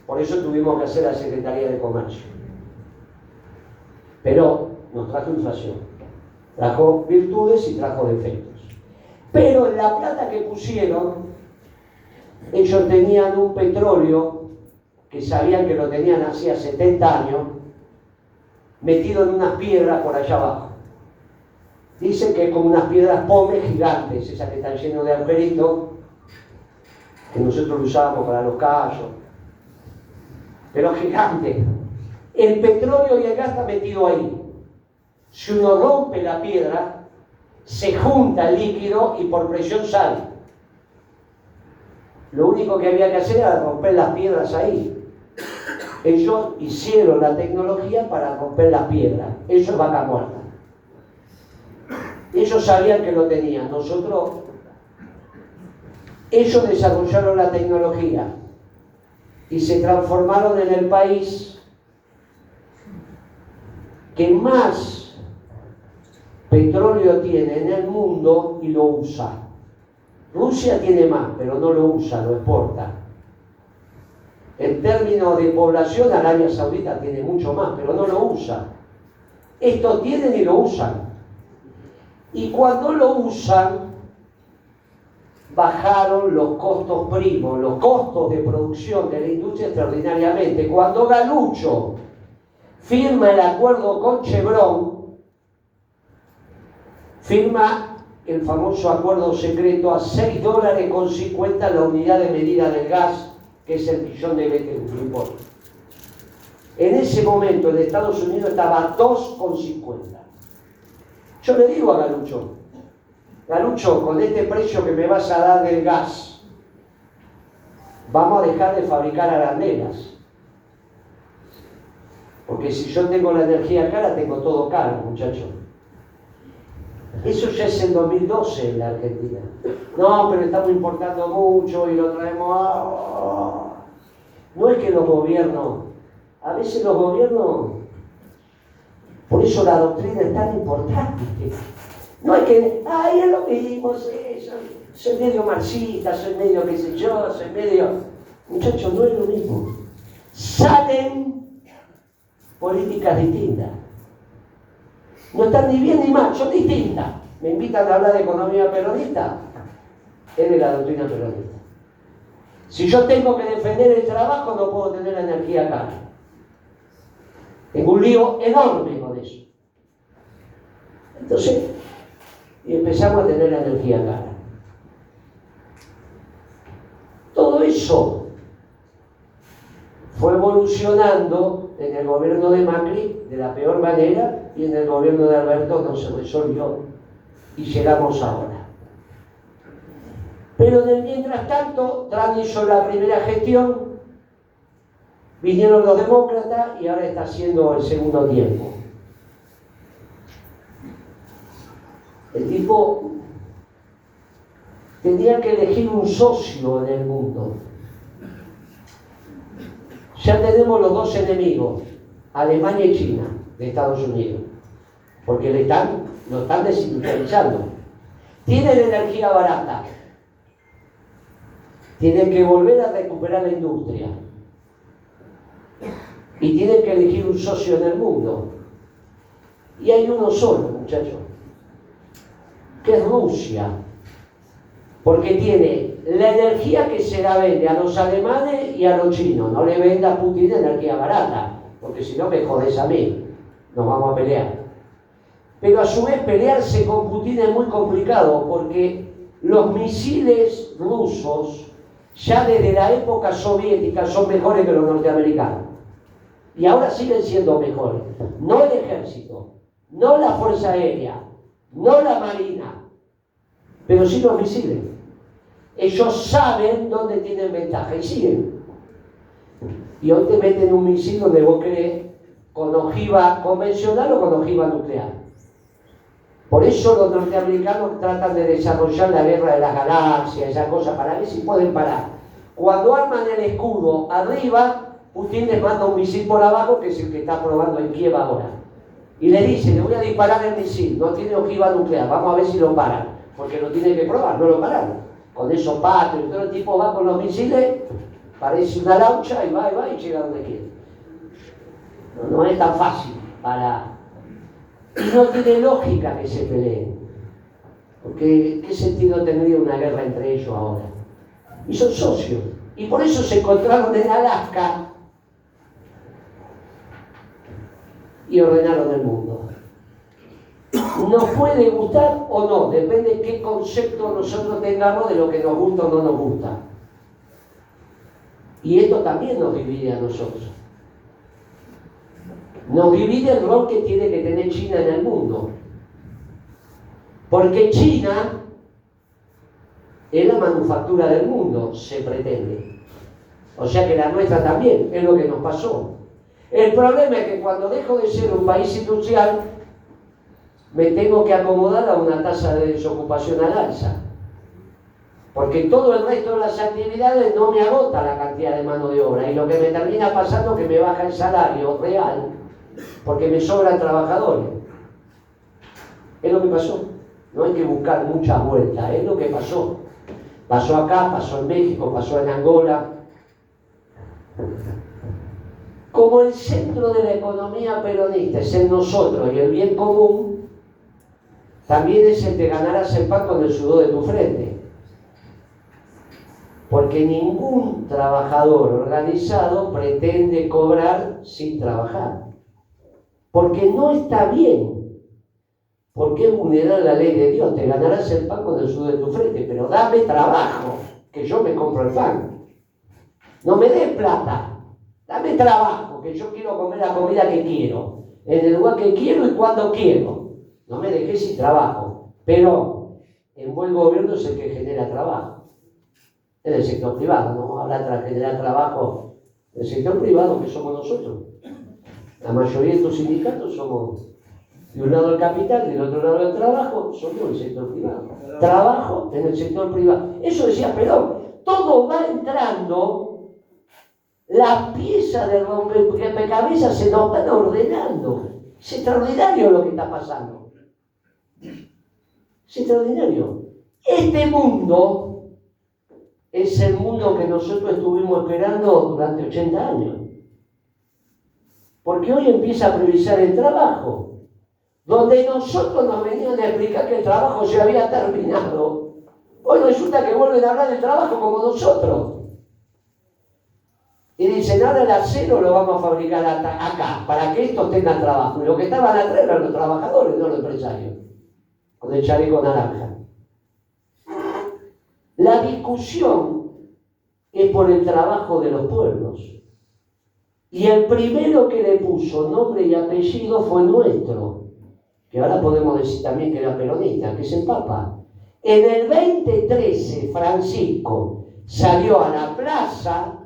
Por eso tuvimos que hacer la Secretaría de Comercio. Pero nos trajo inflación. Trajo virtudes y trajo defectos. Pero en la plata que pusieron, Ellos tenían un petróleo que sabían que lo tenían hacía 70 años, metido en unas piedras por allá abajo. Dicen que es como unas piedras pómez gigantes, esas que están llenas de agujeritos, que nosotros usábamos para los callos, pero gigantes. El petróleo y el gas está metido ahí. Si uno rompe la piedra, se junta el líquido y por presión sale. Lo único que había que hacer era romper las piedras ahí. Ellos hicieron la tecnología para romper las piedras. Eso es vaca muerta. Ellos sabían que lo tenían. Ellos desarrollaron la tecnología y se transformaron en el país que más petróleo tiene en el mundo y lo usa. Rusia tiene más, pero no lo usa, lo exporta. En términos de población, Arabia Saudita tiene mucho más, pero no lo usa. Estos tienen y lo usan. Y cuando lo usan, bajaron los costos primos, los costos de producción de la industria extraordinariamente. Cuando Galucho firma el acuerdo con Chevron, firma el famoso acuerdo secreto a $6.50 la unidad de medida del gas, que es el billón de BTU, no importa. En ese momento en Estados Unidos estaba a 2,50. Yo le digo a Galucho, con este precio que me vas a dar del gas, vamos a dejar de fabricar arandelas. Porque si yo tengo la energía cara, tengo todo caro, muchachos. Eso ya es en 2012 en la Argentina. No, pero estamos importando mucho y lo traemos. No es que los gobiernos, a veces los gobiernos, por eso la doctrina es tan importante. No es que, es lo mismo, soy medio marxista, soy medio qué sé yo, soy medio... Muchachos, no es lo mismo. Salen políticas distintas. No están ni bien ni mal, son distintas. Me invitan a hablar de economía peronista, es de la doctrina peronista. Si yo tengo que defender el trabajo, no puedo tener la energía cara. Tengo un lío enorme con eso. Entonces, empezamos a tener la energía cara. Todo eso fue evolucionando en el gobierno de Macri de la peor manera y en el gobierno de Alberto no se resolvió y llegamos ahora. Pero mientras tanto, Trump hizo la primera gestión, vinieron los demócratas y ahora está haciendo el segundo tiempo. El tipo tenía que elegir un socio en el mundo. Ya tenemos los dos enemigos, Alemania y China, de Estados Unidos, porque lo están desindustrializando. Tienen energía barata, tienen que volver a recuperar la industria y tienen que elegir un socio en el mundo. Y hay uno solo, muchachos, que es Rusia, porque tiene la energía que se la vende a los alemanes y a los chinos. No le venda a Putin energía barata, porque si no me jodes a mí, nos vamos a pelear. Pero a su vez pelearse con Putin es muy complicado, porque los misiles rusos ya desde la época soviética son mejores que los norteamericanos. Y ahora siguen siendo mejores. No el ejército, no la fuerza aérea, no la marina, pero sí los misiles. Ellos saben dónde tienen ventaja y siguen. Y hoy te meten un misil donde vos querés, con ojiva convencional o con ojiva nuclear. Por eso los norteamericanos tratan de desarrollar la guerra de las galaxias, esa cosa, para ver si pueden parar. Cuando arman el escudo arriba, Putin les manda un misil por abajo, que es el que está probando en Kiev ahora. Y le dice, le voy a disparar el misil, no tiene ojiva nuclear, vamos a ver si lo paran. Porque lo tiene que probar, no lo pararon. Con esos patrios, todo el tipo va con los misiles, parece una laucha y va y llega donde quiere. No es tan fácil para... Y no tiene lógica que se peleen. Porque ¿qué sentido tendría una guerra entre ellos ahora? Y son socios. Y por eso se encontraron en Alaska y ordenaron el mundo. Nos puede gustar o no, depende de qué concepto nosotros tengamos de lo que nos gusta o no nos gusta. Y esto también nos divide a nosotros. Nos divide el rol que tiene que tener China en el mundo. Porque China es la manufactura del mundo, se pretende. O sea que la nuestra también, es lo que nos pasó. El problema es que cuando dejo de ser un país industrial, me tengo que acomodar a una tasa de desocupación al alza. Porque todo el resto de las actividades no me agota la cantidad de mano de obra. Y lo que me termina pasando es que me baja el salario real, porque me sobran trabajadores. Es lo que pasó. No hay que buscar muchas vueltas, es lo que pasó. Pasó acá, pasó en México, pasó en Angola. Como el centro de la economía peronista es en nosotros y el bien común, también es el que ganarás el pan con el sudor de tu frente. Porque ningún trabajador organizado pretende cobrar sin trabajar. Porque no está bien. Porque es vulnerar la ley de Dios. Te ganarás el pan con el sudor de tu frente, pero dame trabajo, que yo me compro el pan. No me des plata, dame trabajo, que yo quiero comer la comida que quiero, en el lugar que quiero y cuando quiero. No me dejes sin trabajo, pero el buen gobierno es el que genera trabajo. En el sector privado, no habrá de generar trabajo en el sector privado, que somos nosotros. La mayoría de estos sindicatos somos de un lado el capital, del otro lado el trabajo, somos el sector privado. Trabajo en el sector privado. Eso decía Perón. Todo va entrando, las piezas de rompecabezas se nos van ordenando. Es extraordinario lo que está pasando. Es extraordinario. Este mundo es el mundo que nosotros estuvimos esperando durante 80 años. Porque hoy empieza a priorizar el trabajo. Donde nosotros nos venían a explicar que el trabajo se había terminado, hoy resulta que vuelven a hablar del trabajo como nosotros. Y dicen, ahora el acero lo vamos a fabricar acá, para que estos tengan trabajo. Y los que estaban atrás eran los trabajadores, no los empresarios, con el chaleco naranja. La discusión es por el trabajo de los pueblos. Y el primero que le puso nombre y apellido fue nuestro, que ahora podemos decir también que era peronista, que es el Papa. En el 2013, Francisco salió a la plaza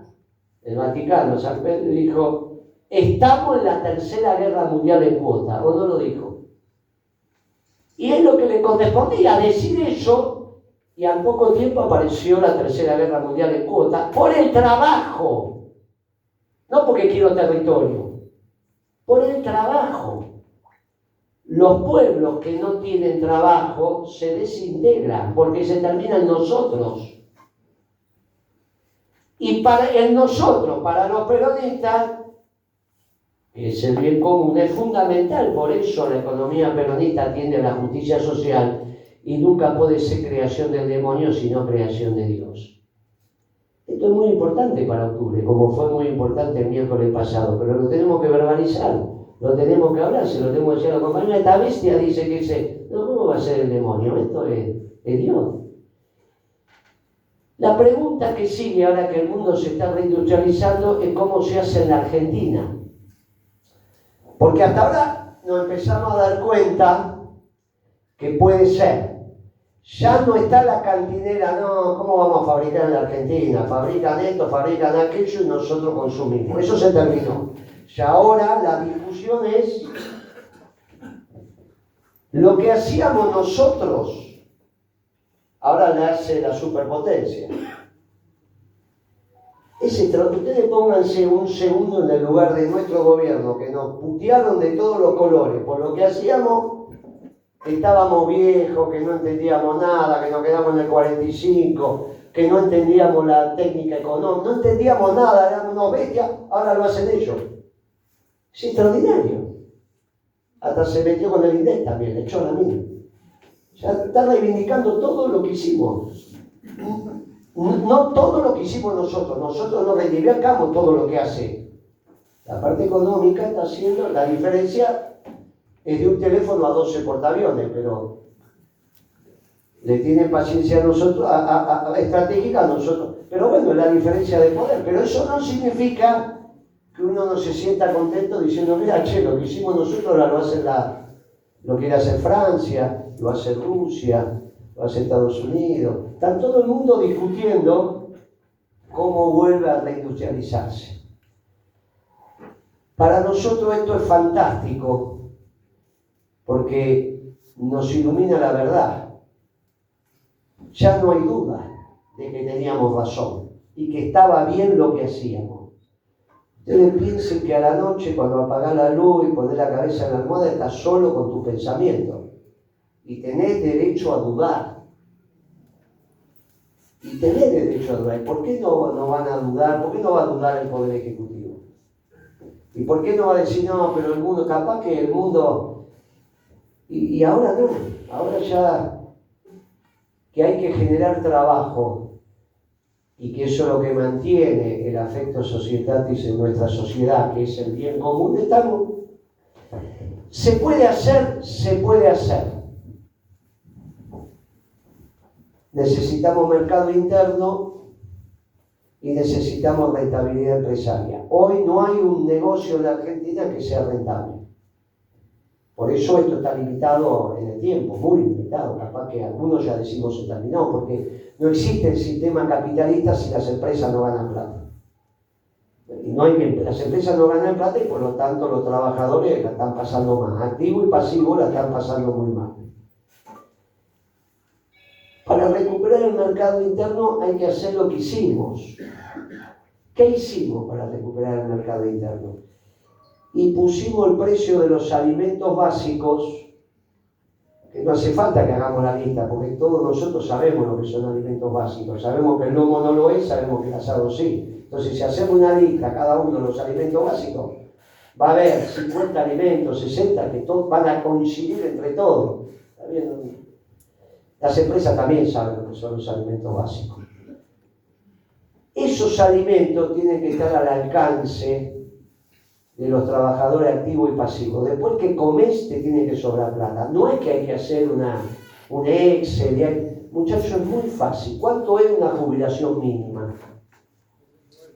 del Vaticano, San Pedro, y dijo, estamos en la tercera guerra mundial en cuota, ¿o no lo dijo? Y es lo que le correspondía decir eso, y al poco tiempo apareció la tercera guerra mundial en cuota, por el trabajo, no porque quiero territorio, por el trabajo. Los pueblos que no tienen trabajo se desintegran porque se terminan nosotros. Y para el nosotros, para los peronistas, que es el bien común, es fundamental. Por eso la economía peronista atiende a la justicia social y nunca puede ser creación del demonio, sino creación de Dios. Esto es muy importante para octubre, como fue muy importante el miércoles pasado, pero lo tenemos que verbalizar. Lo tenemos que hablar, se lo tenemos que decir a los compañeros. Esta bestia dice que no, ¿cómo va a ser el demonio? Esto es Dios. La pregunta que sigue ahora que el mundo se está reindustrializando es cómo se hace en la Argentina. Porque hasta ahora nos empezamos a dar cuenta que puede ser. Ya no está la cantinera, no, ¿cómo vamos a fabricar en la Argentina? Fabrican esto, fabrican aquello y nosotros consumimos. Eso se terminó. Y ahora la discusión es lo que hacíamos nosotros, ahora le hace la superpotencia. Ustedes pónganse un segundo en el lugar de nuestro gobierno, que nos putearon de todos los colores por lo que hacíamos, que estábamos viejos, que no entendíamos nada, que nos quedamos en el 45, que no entendíamos la técnica económica, no entendíamos nada, éramos unos bestias, ahora lo hacen ellos. Es extraordinario. Hasta se metió con el INDEC también, le echó la mina. Ya está reivindicando todo lo que hicimos. No todo lo que hicimos nosotros no reivindicamos todo lo que hace. La parte económica está haciendo, la diferencia es de un teléfono a 12 portaaviones, pero le tienen paciencia a nosotros, a estratégica a nosotros. Pero bueno, es la diferencia de poder. Pero eso no significa que uno no se sienta contento diciendo, mira, che, lo que hicimos nosotros ahora lo quiere hacer Francia, lo hace Rusia, lo hace Estados Unidos. Está todo el mundo discutiendo cómo vuelve a reindustrializarse. Para nosotros esto es fantástico, porque nos ilumina la verdad. Ya no hay duda de que teníamos razón y que estaba bien lo que hacíamos. Ustedes piensen que a la noche, cuando apagás la luz y ponés la cabeza en la almohada, estás solo con tu pensamiento y tenés derecho a dudar. Y tenés derecho a dudar. ¿Por qué no van a dudar? ¿Por qué no va a dudar el Poder Ejecutivo? ¿Y por qué no va a decir, no, pero el mundo, capaz que el mundo... Y ahora no, ahora ya que hay que generar trabajo y que eso es lo que mantiene el affectio societatis en nuestra sociedad, que es el bien común, estamos... Se puede hacer, se puede hacer. Necesitamos mercado interno y necesitamos rentabilidad empresaria. Hoy no hay un negocio en la Argentina que sea rentable. Por eso esto está limitado en el tiempo, muy limitado. Capaz que algunos ya decimos se terminó, porque no existe el sistema capitalista si las empresas no ganan plata. Y las empresas no ganan plata y por lo tanto los trabajadores la están pasando mal. Activo y pasivo la están pasando muy mal. Para recuperar el mercado interno hay que hacer lo que hicimos. ¿Qué hicimos para recuperar el mercado interno? Y pusimos el precio de los alimentos básicos, que no hace falta que hagamos la lista, porque todos nosotros sabemos lo que son alimentos básicos. Sabemos que el lomo no lo es, sabemos que el asado sí. Entonces, si hacemos una lista, cada uno de los alimentos básicos, va a haber 50 alimentos, 60, que todos van a coincidir entre todos. ¿Está bien? Las empresas también saben lo que son los alimentos básicos. Esos alimentos tienen que estar al alcance de los trabajadores activos y pasivos. Después que comes, te tiene que sobrar plata. No es que hay que hacer un Excel. Muchachos, es muy fácil. ¿Cuánto es una jubilación mínima?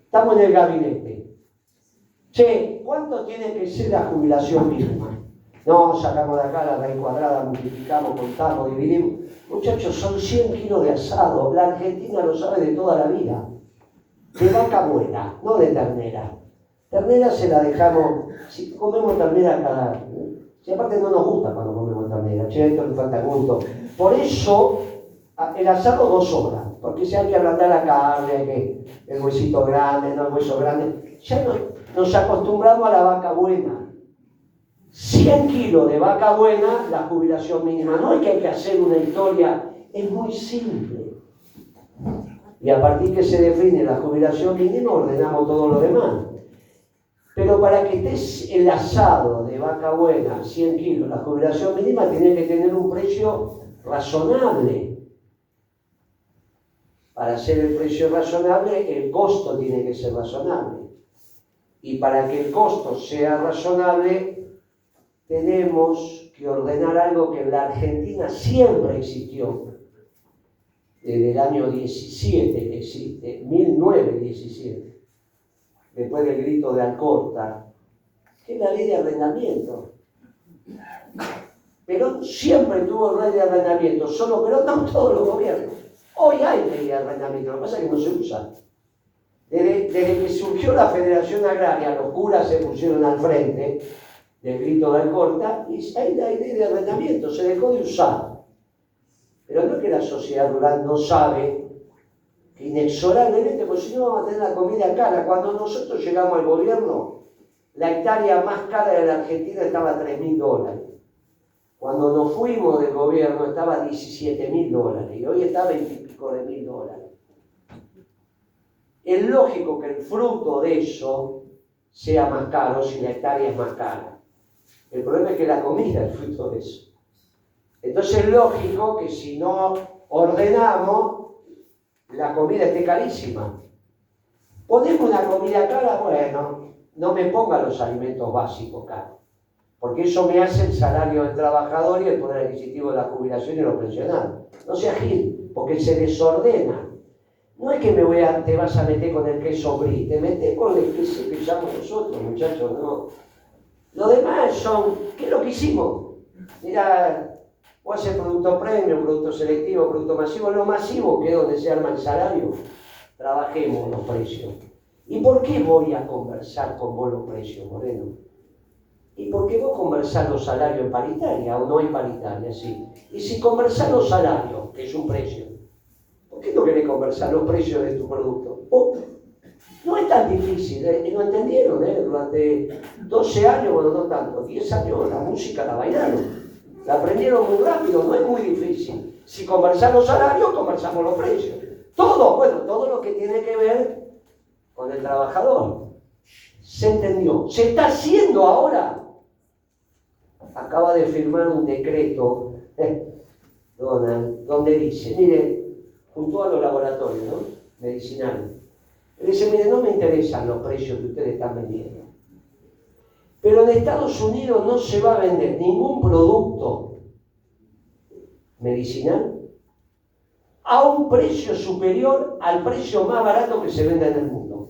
Estamos en el gabinete. Che, ¿cuánto tiene que ser la jubilación mínima? No, sacamos de acá la raíz cuadrada, multiplicamos, contamos, dividimos. Muchachos, son 100 kilos de asado. La Argentina lo sabe de toda la vida. De vaca buena, no de ternera. Ternera se la dejamos, si comemos ternera cada... Si aparte no nos gusta cuando comemos ternera, che, esto le falta gusto. Por eso, el asado 2 horas, porque si hay que ablandar la carne, hay que el huesito grande, no el hueso grande. Ya nos acostumbramos a la vaca buena. 100 kilos de vaca buena, la jubilación mínima. No es que hay que hacer una historia, es muy simple. Y a partir que se define la jubilación mínima, ordenamos todo lo demás. Pero para que estés el asado de vaca buena, 100 kilos, la jubilación mínima tiene que tener un precio razonable. Para hacer el precio razonable, el costo tiene que ser razonable. Y para que el costo sea razonable, tenemos que ordenar algo que en la Argentina siempre existió. Desde el año 17 existe, 1917. Después del grito de Alcorta, que es la ley de arrendamiento. Perón siempre tuvo ley de arrendamiento, pero no todos los gobiernos. Hoy hay ley de arrendamiento, lo que pasa es que no se usa. Desde que surgió la Federación Agraria, los curas se pusieron al frente del grito de Alcorta y hay la ley de arrendamiento, se dejó de usar. Pero no es que la sociedad rural no sabe que inexorablemente, pues si no vamos a tener la comida cara. Cuando nosotros llegamos al gobierno, la hectárea más cara de la Argentina estaba a $3.000. Cuando nos fuimos del gobierno estaba a $17.000 y hoy está a $20 y pico de mil. Es lógico que el fruto de eso sea más caro si la hectárea es más cara. El problema es que la comida es fruto de eso. Entonces es lógico que si no ordenamos, la comida esté carísima. Ponemos una comida cara, bueno, no me ponga los alimentos básicos caros, porque eso me hace el salario del trabajador y el poder adquisitivo de la jubilación y los pensionados. No sea gil, porque se desordena. No es que te vas a meter con el queso brie, te metes con el queso que usamos nosotros, muchachos, no. Lo demás son, ¿qué es lo que hicimos? Mira, vos haces producto premium, producto selectivo, producto masivo. Lo masivo, que es donde se arma el salario, trabajemos los precios. ¿Y por qué voy a conversar con vos los precios, Moreno? ¿Y por qué vos conversás los salarios en paritaria o no en paritaria? Sí. Y si conversás los salarios, que es un precio, ¿por qué no querés conversar los precios de tu producto? No es tan difícil, no entendieron, durante 12 años, bueno, no tanto, 10 años la música la bailaron, la aprendieron muy rápido, no es muy difícil. Si conversamos los salarios, conversamos los precios. Todo lo que tiene que ver con el trabajador. ¿Se entendió? ¿Se está haciendo ahora? Acaba de firmar un decreto, Donald, donde dice, mire, junto a los laboratorios, ¿no?, medicinales, dice, mire, no me interesan los precios que ustedes están vendiendo, pero en Estados Unidos no se va a vender ningún producto medicinal a un precio superior al precio más barato que se venda en el mundo.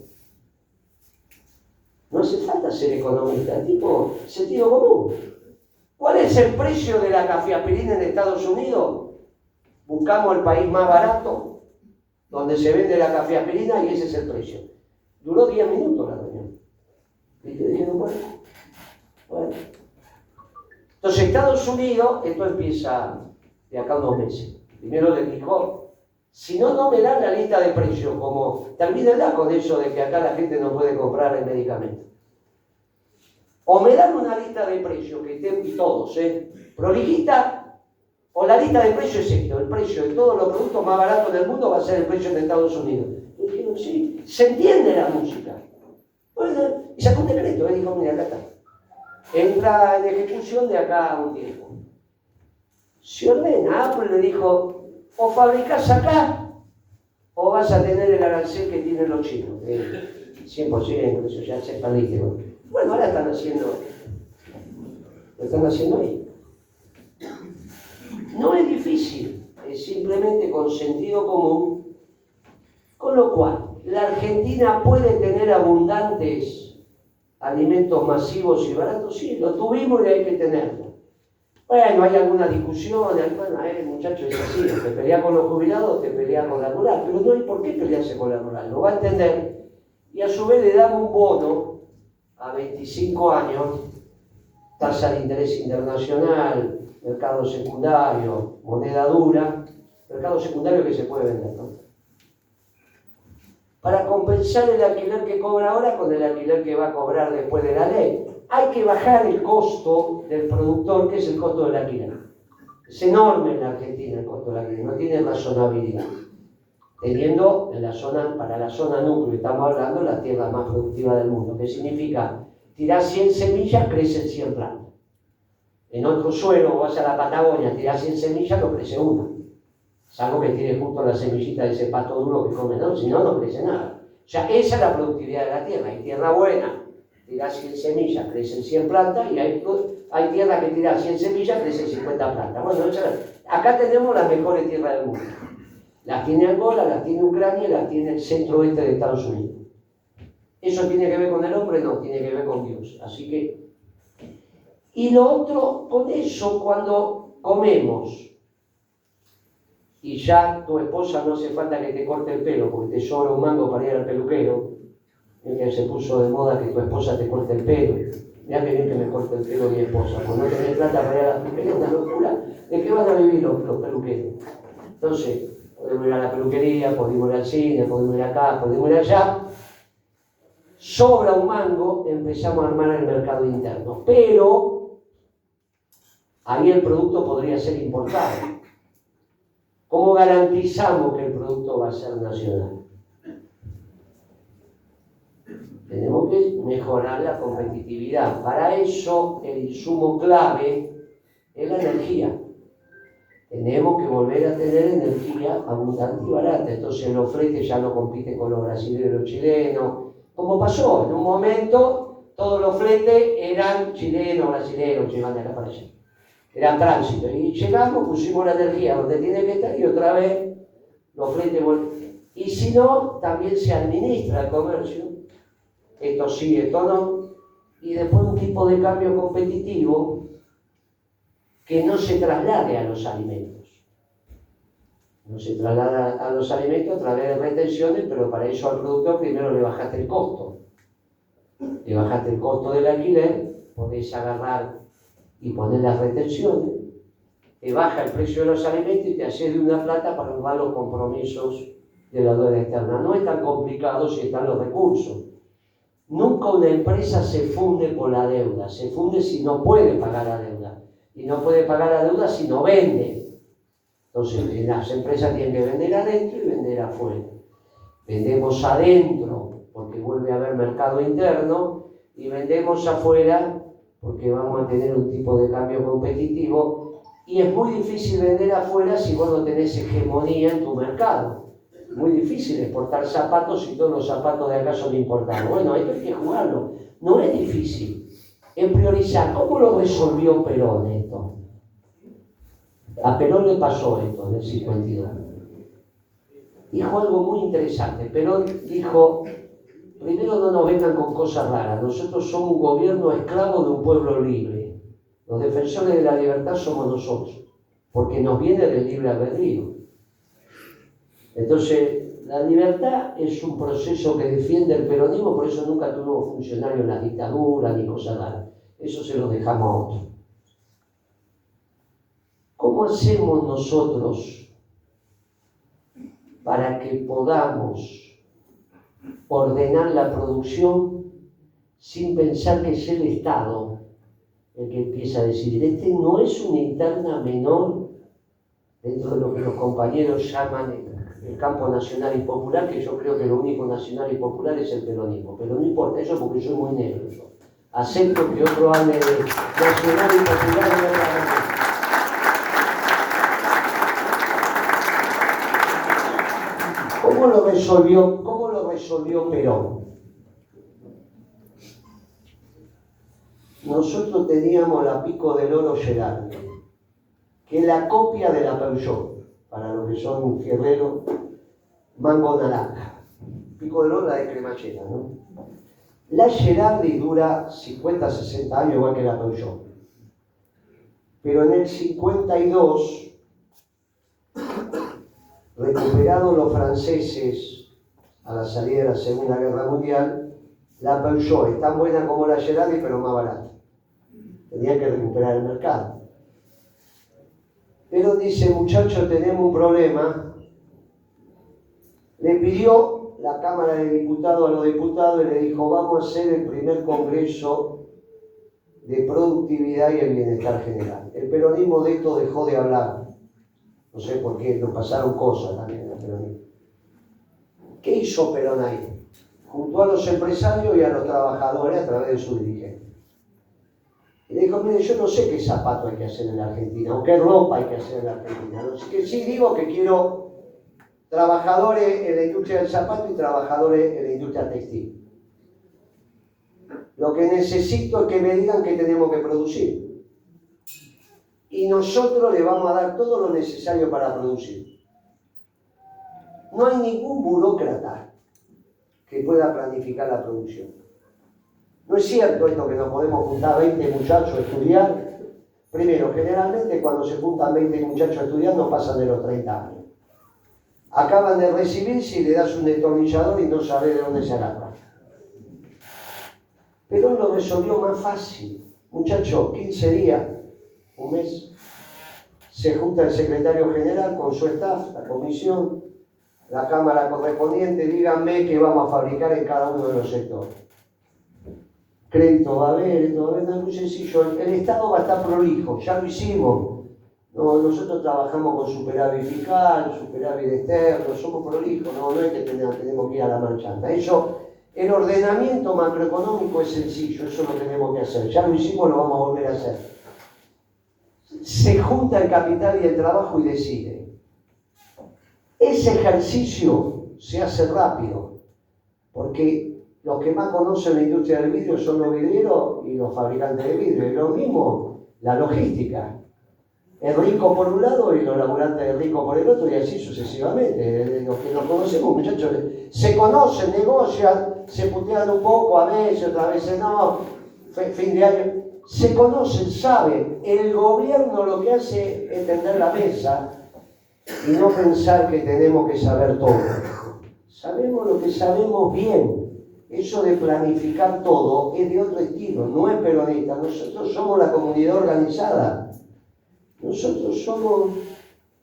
No hace falta ser economista, tipo sentido común. ¿Cuál es el precio de la cafeaspirina en Estados Unidos? Buscamos el país más barato donde se vende la cafeaspirina y ese es el precio. Duró 10 minutos la reunión. Y te dijeron, bueno. Entonces, Estados Unidos, esto empieza de acá unos meses. Primero le dijo, si no me dan la lista de precios, como termínenla con eso de que acá la gente no puede comprar el medicamento. O me dan una lista de precios que estén todos, prolijita, o la lista de precios es esto, el precio de todos los productos más baratos del mundo va a ser el precio de Estados Unidos. Y dijeron, sí, se entiende la música. Bueno, y sacó un decreto, dijo, mira, acá está. Entra en ejecución de acá a un tiempo. Se ordena, Apple le dijo, o fabricás acá, o vas a tener el arancel que tienen los chinos. 100%, eso ya se perdiste. Bueno, ahora lo están haciendo ahí. No es difícil, es simplemente con sentido común, con lo cual la Argentina puede tener abundantes alimentos masivos y baratos, sí, lo tuvimos y hay que tenerlo. Bueno, hay alguna discusión, muchachos, es así, te peleas con los jubilados, te peleas con la rural, pero no hay por qué pelearse con la rural, lo va a entender, y a su vez le damos un bono a 25 años, tasa de interés internacional, mercado secundario, moneda dura, mercado secundario que se puede vender, ¿no?, para compensar el alquiler que cobra ahora con el alquiler que va a cobrar después de la ley. Hay que bajar el costo del productor, que es el costo del alquiler. Es enorme en la Argentina el costo del alquiler, no tiene razonabilidad. Teniendo en la zona, para la zona núcleo, estamos hablando, la tierra más productiva del mundo, que significa tirar 100 semillas, crecen 100 plantas. En otro suelo, vas a la Patagonia, tirar 100 semillas, no crece una. Salvo que tiene justo la semillita de ese pasto duro que come, ¿no? Si no, no crece nada. O sea, esa es la productividad de la tierra. Hay tierra buena, tirás 100 semillas, crecen 100 plantas, y hay tierra que tirás 100 semillas, crecen 50 plantas. Bueno, acá tenemos las mejores tierras del mundo. Las tiene Angola, las tiene Ucrania, las tiene el centro-oeste de Estados Unidos. ¿Eso tiene que ver con el hombre? No, tiene que ver con Dios. Así que... Y lo otro, con eso, cuando comemos, y ya tu esposa no hace falta que te corte el pelo, porque te sobra un mango para ir al peluquero, que se puso de moda que tu esposa te corte el pelo. Mirá que bien que me corte el pelo mi esposa, porque no tenés plata para ir a la peluquería, es una locura. ¿De qué van a vivir los peluqueros? Entonces, podemos ir a la peluquería, podemos ir al cine, podemos ir acá, podemos ir allá. Sobra un mango, empezamos a armar el mercado interno. Pero ahí el producto podría ser importado. ¿Cómo garantizamos que el producto va a ser nacional? Tenemos que mejorar la competitividad. Para eso, el insumo clave es la energía. Tenemos que volver a tener energía abundante y barata. Entonces los fletes ya no compiten con los brasileños y los chilenos. Como pasó, en un momento todos los fletes eran chilenos, brasileños, llevan de acá para allá. Eran tránsito. Y llegamos, pusimos la energía donde tiene que estar y otra vez los fletes volvieron. Y si no, también se administra el comercio. Esto sí, esto no. Y después un tipo de cambio competitivo que no se traslade a los alimentos. No se traslada a los alimentos a través de retenciones, pero para eso al productor primero le bajaste el costo. Le bajaste el costo del alquiler, podés agarrar y poner las retenciones, te baja el precio de los alimentos y te haces de una plata para honrar los compromisos de la deuda externa. No es tan complicado si están los recursos. Nunca una empresa se funde por la deuda, se funde si no puede pagar la deuda. Y no puede pagar la deuda si no vende. Entonces las empresas tienen que vender adentro y vender afuera. Vendemos adentro porque vuelve a haber mercado interno y vendemos afuera porque vamos a tener un tipo de cambio competitivo y es muy difícil vender afuera si vos no tenés hegemonía en tu mercado. Muy difícil exportar zapatos si todos los zapatos de acá son importados. Bueno, esto hay que jugarlo. No es difícil. Es priorizar. ¿Cómo lo resolvió Perón esto? A Perón le pasó esto en el 52. Dijo algo muy interesante. Perón dijo, primero no nos vengan con cosas raras. Nosotros somos un gobierno esclavo de un pueblo libre. Los defensores de la libertad somos nosotros, porque nos viene del libre albedrío. Entonces, la libertad es un proceso que defiende el peronismo, por eso nunca tuvo funcionarios en la dictadura ni cosas raras. Eso se lo dejamos a otros. ¿Cómo hacemos nosotros para que podamos ordenar la producción sin pensar que es el Estado el que empieza a decidir? Este no es una interna menor dentro de lo que los compañeros llaman el campo nacional y popular, que yo creo que lo único nacional y popular es el peronismo. Pero no importa eso porque soy muy negro. Yo acepto que otro hable de nacional y popular y otra vez. ¿Cómo lo resolvió Perón? Nosotros teníamos la Pico del Oro Gerardi, que es la copia de la Peugeot, para los que son fierreros, mango naranja. Pico del Oro la de cremallera, ¿no? La Gerardi dura 50, 60 años igual que la Peugeot. Pero en el 52, recuperados los franceses a la salida de la Segunda Guerra Mundial, la Peugeot es tan buena como la Gerardi, pero más barata. Tenían que recuperar el mercado. Pero dice, muchachos, tenemos un problema. Le pidió la Cámara de Diputados a los diputados y le dijo, vamos a hacer el primer congreso de productividad y el bienestar general. El peronismo de esto dejó de hablar. No sé por qué, nos pasaron cosas también en el peronismo. ¿Qué hizo Perón ahí? Juntó a los empresarios y a los trabajadores a través de su dirigente. Y le dijo, mire, yo no sé qué zapato hay que hacer en la Argentina, o qué ropa hay que hacer en la Argentina. No sé, que sí digo que quiero trabajadores en la industria del zapato y trabajadores en la industria textil. Lo que necesito es que me digan qué tenemos que producir. Y nosotros le vamos a dar todo lo necesario para producir. No hay ningún burócrata que pueda planificar la producción. No es cierto esto que nos podemos juntar 20 muchachos a estudiar. Primero, generalmente cuando se juntan 20 muchachos a estudiar no pasan de los 30 años. Acaban de recibirse y le das un destornillador y no sabes de dónde se agarra. Pero lo resolvió más fácil. Muchachos, 15 días, un mes, se junta el secretario general con su staff, la comisión, la cámara correspondiente, díganme qué vamos a fabricar en cada uno de los sectores. Crédito va a haber, no es muy sencillo. El Estado va a estar prolijo, ya lo hicimos. No, nosotros trabajamos con superávit fiscal, superávit externo, somos prolijos, no es que tenemos que ir a la marchanta. Eso, el ordenamiento macroeconómico es sencillo, eso lo tenemos que hacer. Ya lo hicimos, lo vamos a volver a hacer. se junta el capital y el trabajo y decide. Ese ejercicio se hace rápido, porque los que más conocen la industria del vidrio son los vidrieros y los fabricantes de vidrio. Y lo mismo, la logística. El rico por un lado y los laburantes del rico por el otro, y así sucesivamente. Los que nos conocemos, muchachos, se conocen, negocian, se putean un poco a veces, otras veces no, fin de año. Se conocen, saben. El gobierno lo que hace es tender la mesa y no pensar que tenemos que saber todo. Sabemos lo que sabemos bien. Eso de planificar todo es de otro estilo, no es peronista. Nosotros somos la comunidad organizada. Nosotros somos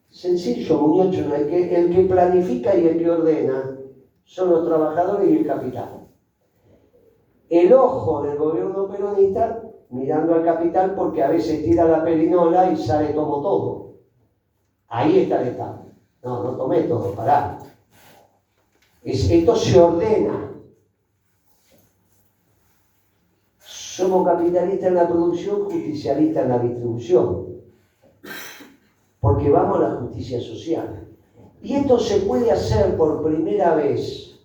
sencillos, muchachos. El que planifica y el que ordena son los trabajadores y el capital. El ojo del gobierno peronista mirando al capital, porque a veces tira la perinola y sale tomo todo. Ahí está el Estado. No tomé todo, pará. Esto se ordena. Somos capitalistas en la producción, justicialistas en la distribución. Porque vamos a la justicia social. Y esto se puede hacer por primera vez,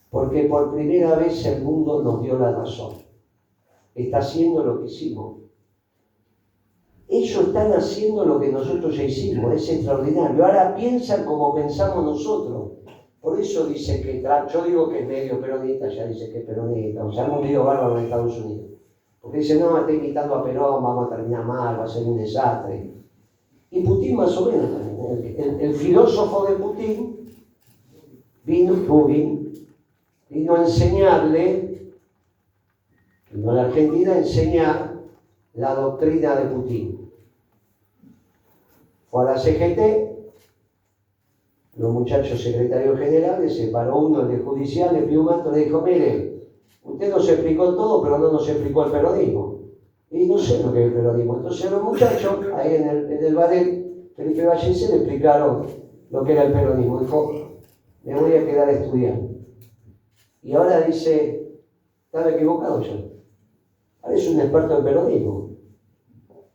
porque por primera vez el mundo nos dio la razón. Está haciendo lo que hicimos. Ellos están haciendo lo que nosotros ya hicimos, es extraordinario. Ahora piensan como pensamos nosotros. Por eso dice que, yo digo que es medio peronista, ya dice que es peronista, o sea, es un lío bárbaro en Estados Unidos. Porque dice, no, está imitando a Perón, vamos a terminar mal, va a ser un desastre. Y Putin más o menos también. El filósofo de Putin vino a enseñarle, vino a la Argentina a enseñar la doctrina de Putin. Fue a la CGT, los muchachos secretarios generales, se paró uno, el de judicial, le pidió un manto, le dijo, mire, usted nos explicó todo, pero no nos explicó el peronismo. Y no sé lo que es el peronismo. Entonces los muchachos, ahí en el ballet, Felipe Vallese, le explicaron lo que era el peronismo. Dijo, me voy a quedar estudiando. Y ahora dice, estaba equivocado yo. Ahora es un experto en peronismo.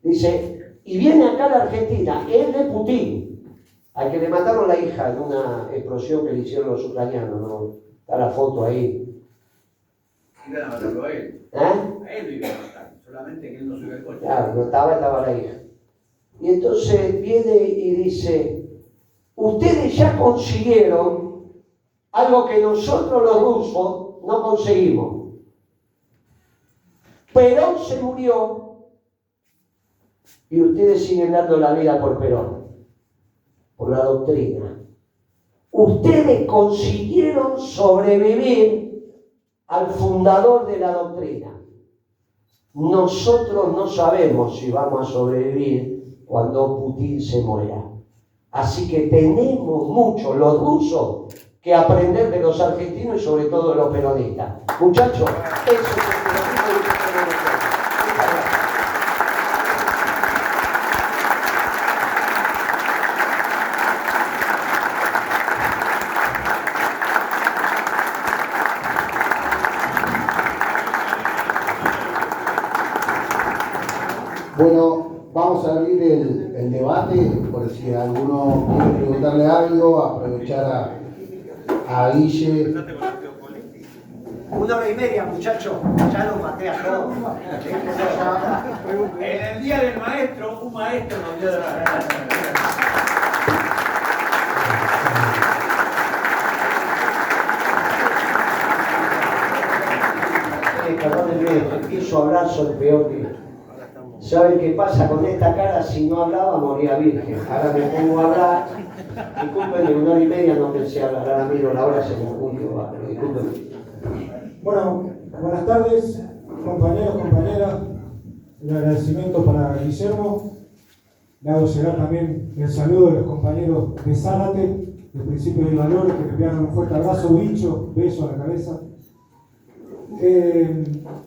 Dice, y viene acá a la Argentina, es de Putin, al que le mataron la hija en una explosión que le hicieron los ucranianos, ¿no? Está la foto ahí. Iban a matarlo a él. A él lo iban a matar, solamente que él no subió el coche. Claro, no estaba la hija. Y entonces viene y dice, ustedes ya consiguieron algo que nosotros los rusos no conseguimos. Perón se murió y ustedes siguen dando la vida por Perón, por la doctrina. Ustedes consiguieron sobrevivir al fundador de la doctrina. Nosotros no sabemos si vamos a sobrevivir cuando Putin se muera. Así que tenemos mucho, los rusos, que aprender de los argentinos y sobre todo de los peronistas. Muchachos, eso es el peronismo y el peronismo. Bueno, vamos a abrir el debate, por si alguno quiere preguntarle algo, aprovechar a Guille. 1 hora y media, muchachos, ya lo maté a todos. En el día del maestro, un maestro nos dio de la Perdónenme, empiezo a hablar, soy peor que... ¿Saben qué pasa con esta cara? Si no hablaba, moría virgen. Ahora me pongo a hablar. Discúlpenme, 1 hora y media no pensé hablar. Ahora miro la hora, se me ocurrió. Discúlpenme. Bueno, buenas tardes, compañeros, compañeras. El agradecimiento para Guillermo. Le hago llegar también el saludo de los compañeros de Zárate, del Principio de Valores, que me enviaron un fuerte abrazo, bicho, beso a la cabeza.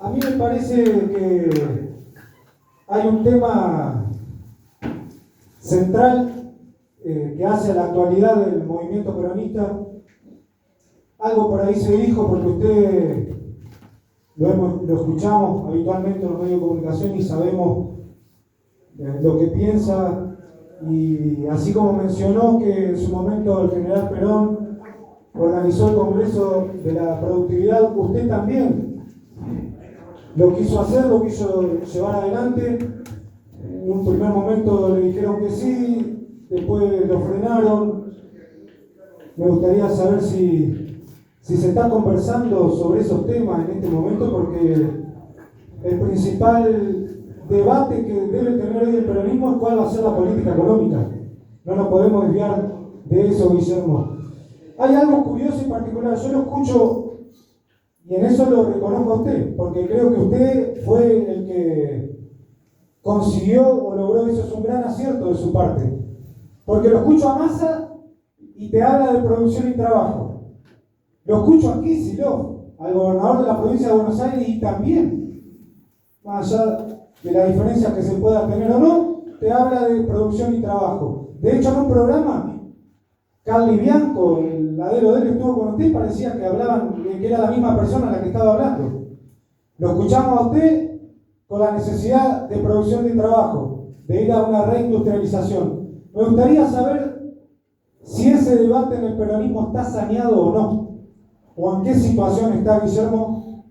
A mí me parece que hay un tema central que hace a la actualidad del movimiento peronista. Algo por ahí se dijo porque usted lo escuchamos habitualmente en los medios de comunicación y sabemos lo que piensa, y así como mencionó que en su momento el general Perón organizó el Congreso de la Productividad, usted también lo quiso hacer, lo quiso llevar adelante. En un primer momento le dijeron que sí, después lo frenaron. Me gustaría saber si se está conversando sobre esos temas en este momento, porque el principal debate que debe tener hoy el peronismo es cuál va a ser la política económica. No nos podemos desviar de eso, Guillermo. Hay algo curioso y particular, yo lo escucho y en eso lo reconozco a usted, porque creo que usted fue el que consiguió o logró, eso es un gran acierto de su parte, porque lo escucho a Massa y te habla de producción y trabajo. Lo escucho a Kicillof, al gobernador de la provincia de Buenos Aires, y también, más allá de la diferencia que se pueda tener o no, te habla de producción y trabajo. De hecho, en un programa, Carly Bianco, el ladero de él, estuvo con usted y parecía que hablaban, que era la misma persona la que estaba hablando. Lo escuchamos a usted con la necesidad de producción y trabajo, de ir a una reindustrialización. Me gustaría saber si ese debate en el peronismo está saneado o no, o en qué situación está, Guillermo,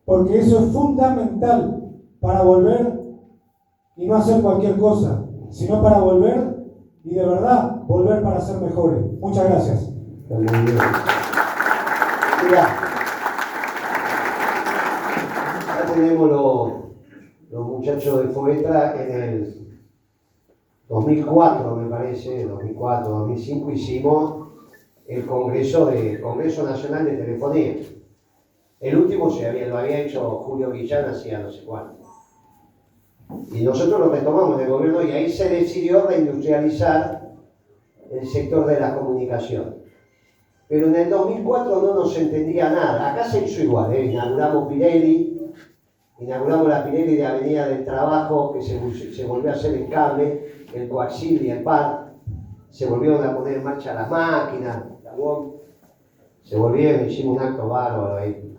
porque eso es fundamental para volver y no hacer cualquier cosa, sino para volver y de verdad volver para ser mejores. Muchas gracias. Está muy bien. Mira, acá tenemos los muchachos de FOETRA en el 2004, me parece, 2004, 2005, hicimos el Congreso Nacional de Telefonía. El último lo había hecho Julio Guillán hacía no sé cuánto. Y nosotros lo retomamos en el gobierno y ahí se decidió reindustrializar el sector de la comunicación. Pero en el 2004 no nos entendía nada. Acá se hizo igual, inauguramos Pirelli, inauguramos la Pirelli de Avenida del Trabajo, que se volvió a hacer el cable, el coaxil y el par. Se volvieron a poner en marcha las máquinas, la WOM. Se volvieron, hicimos un acto bárbaro ahí.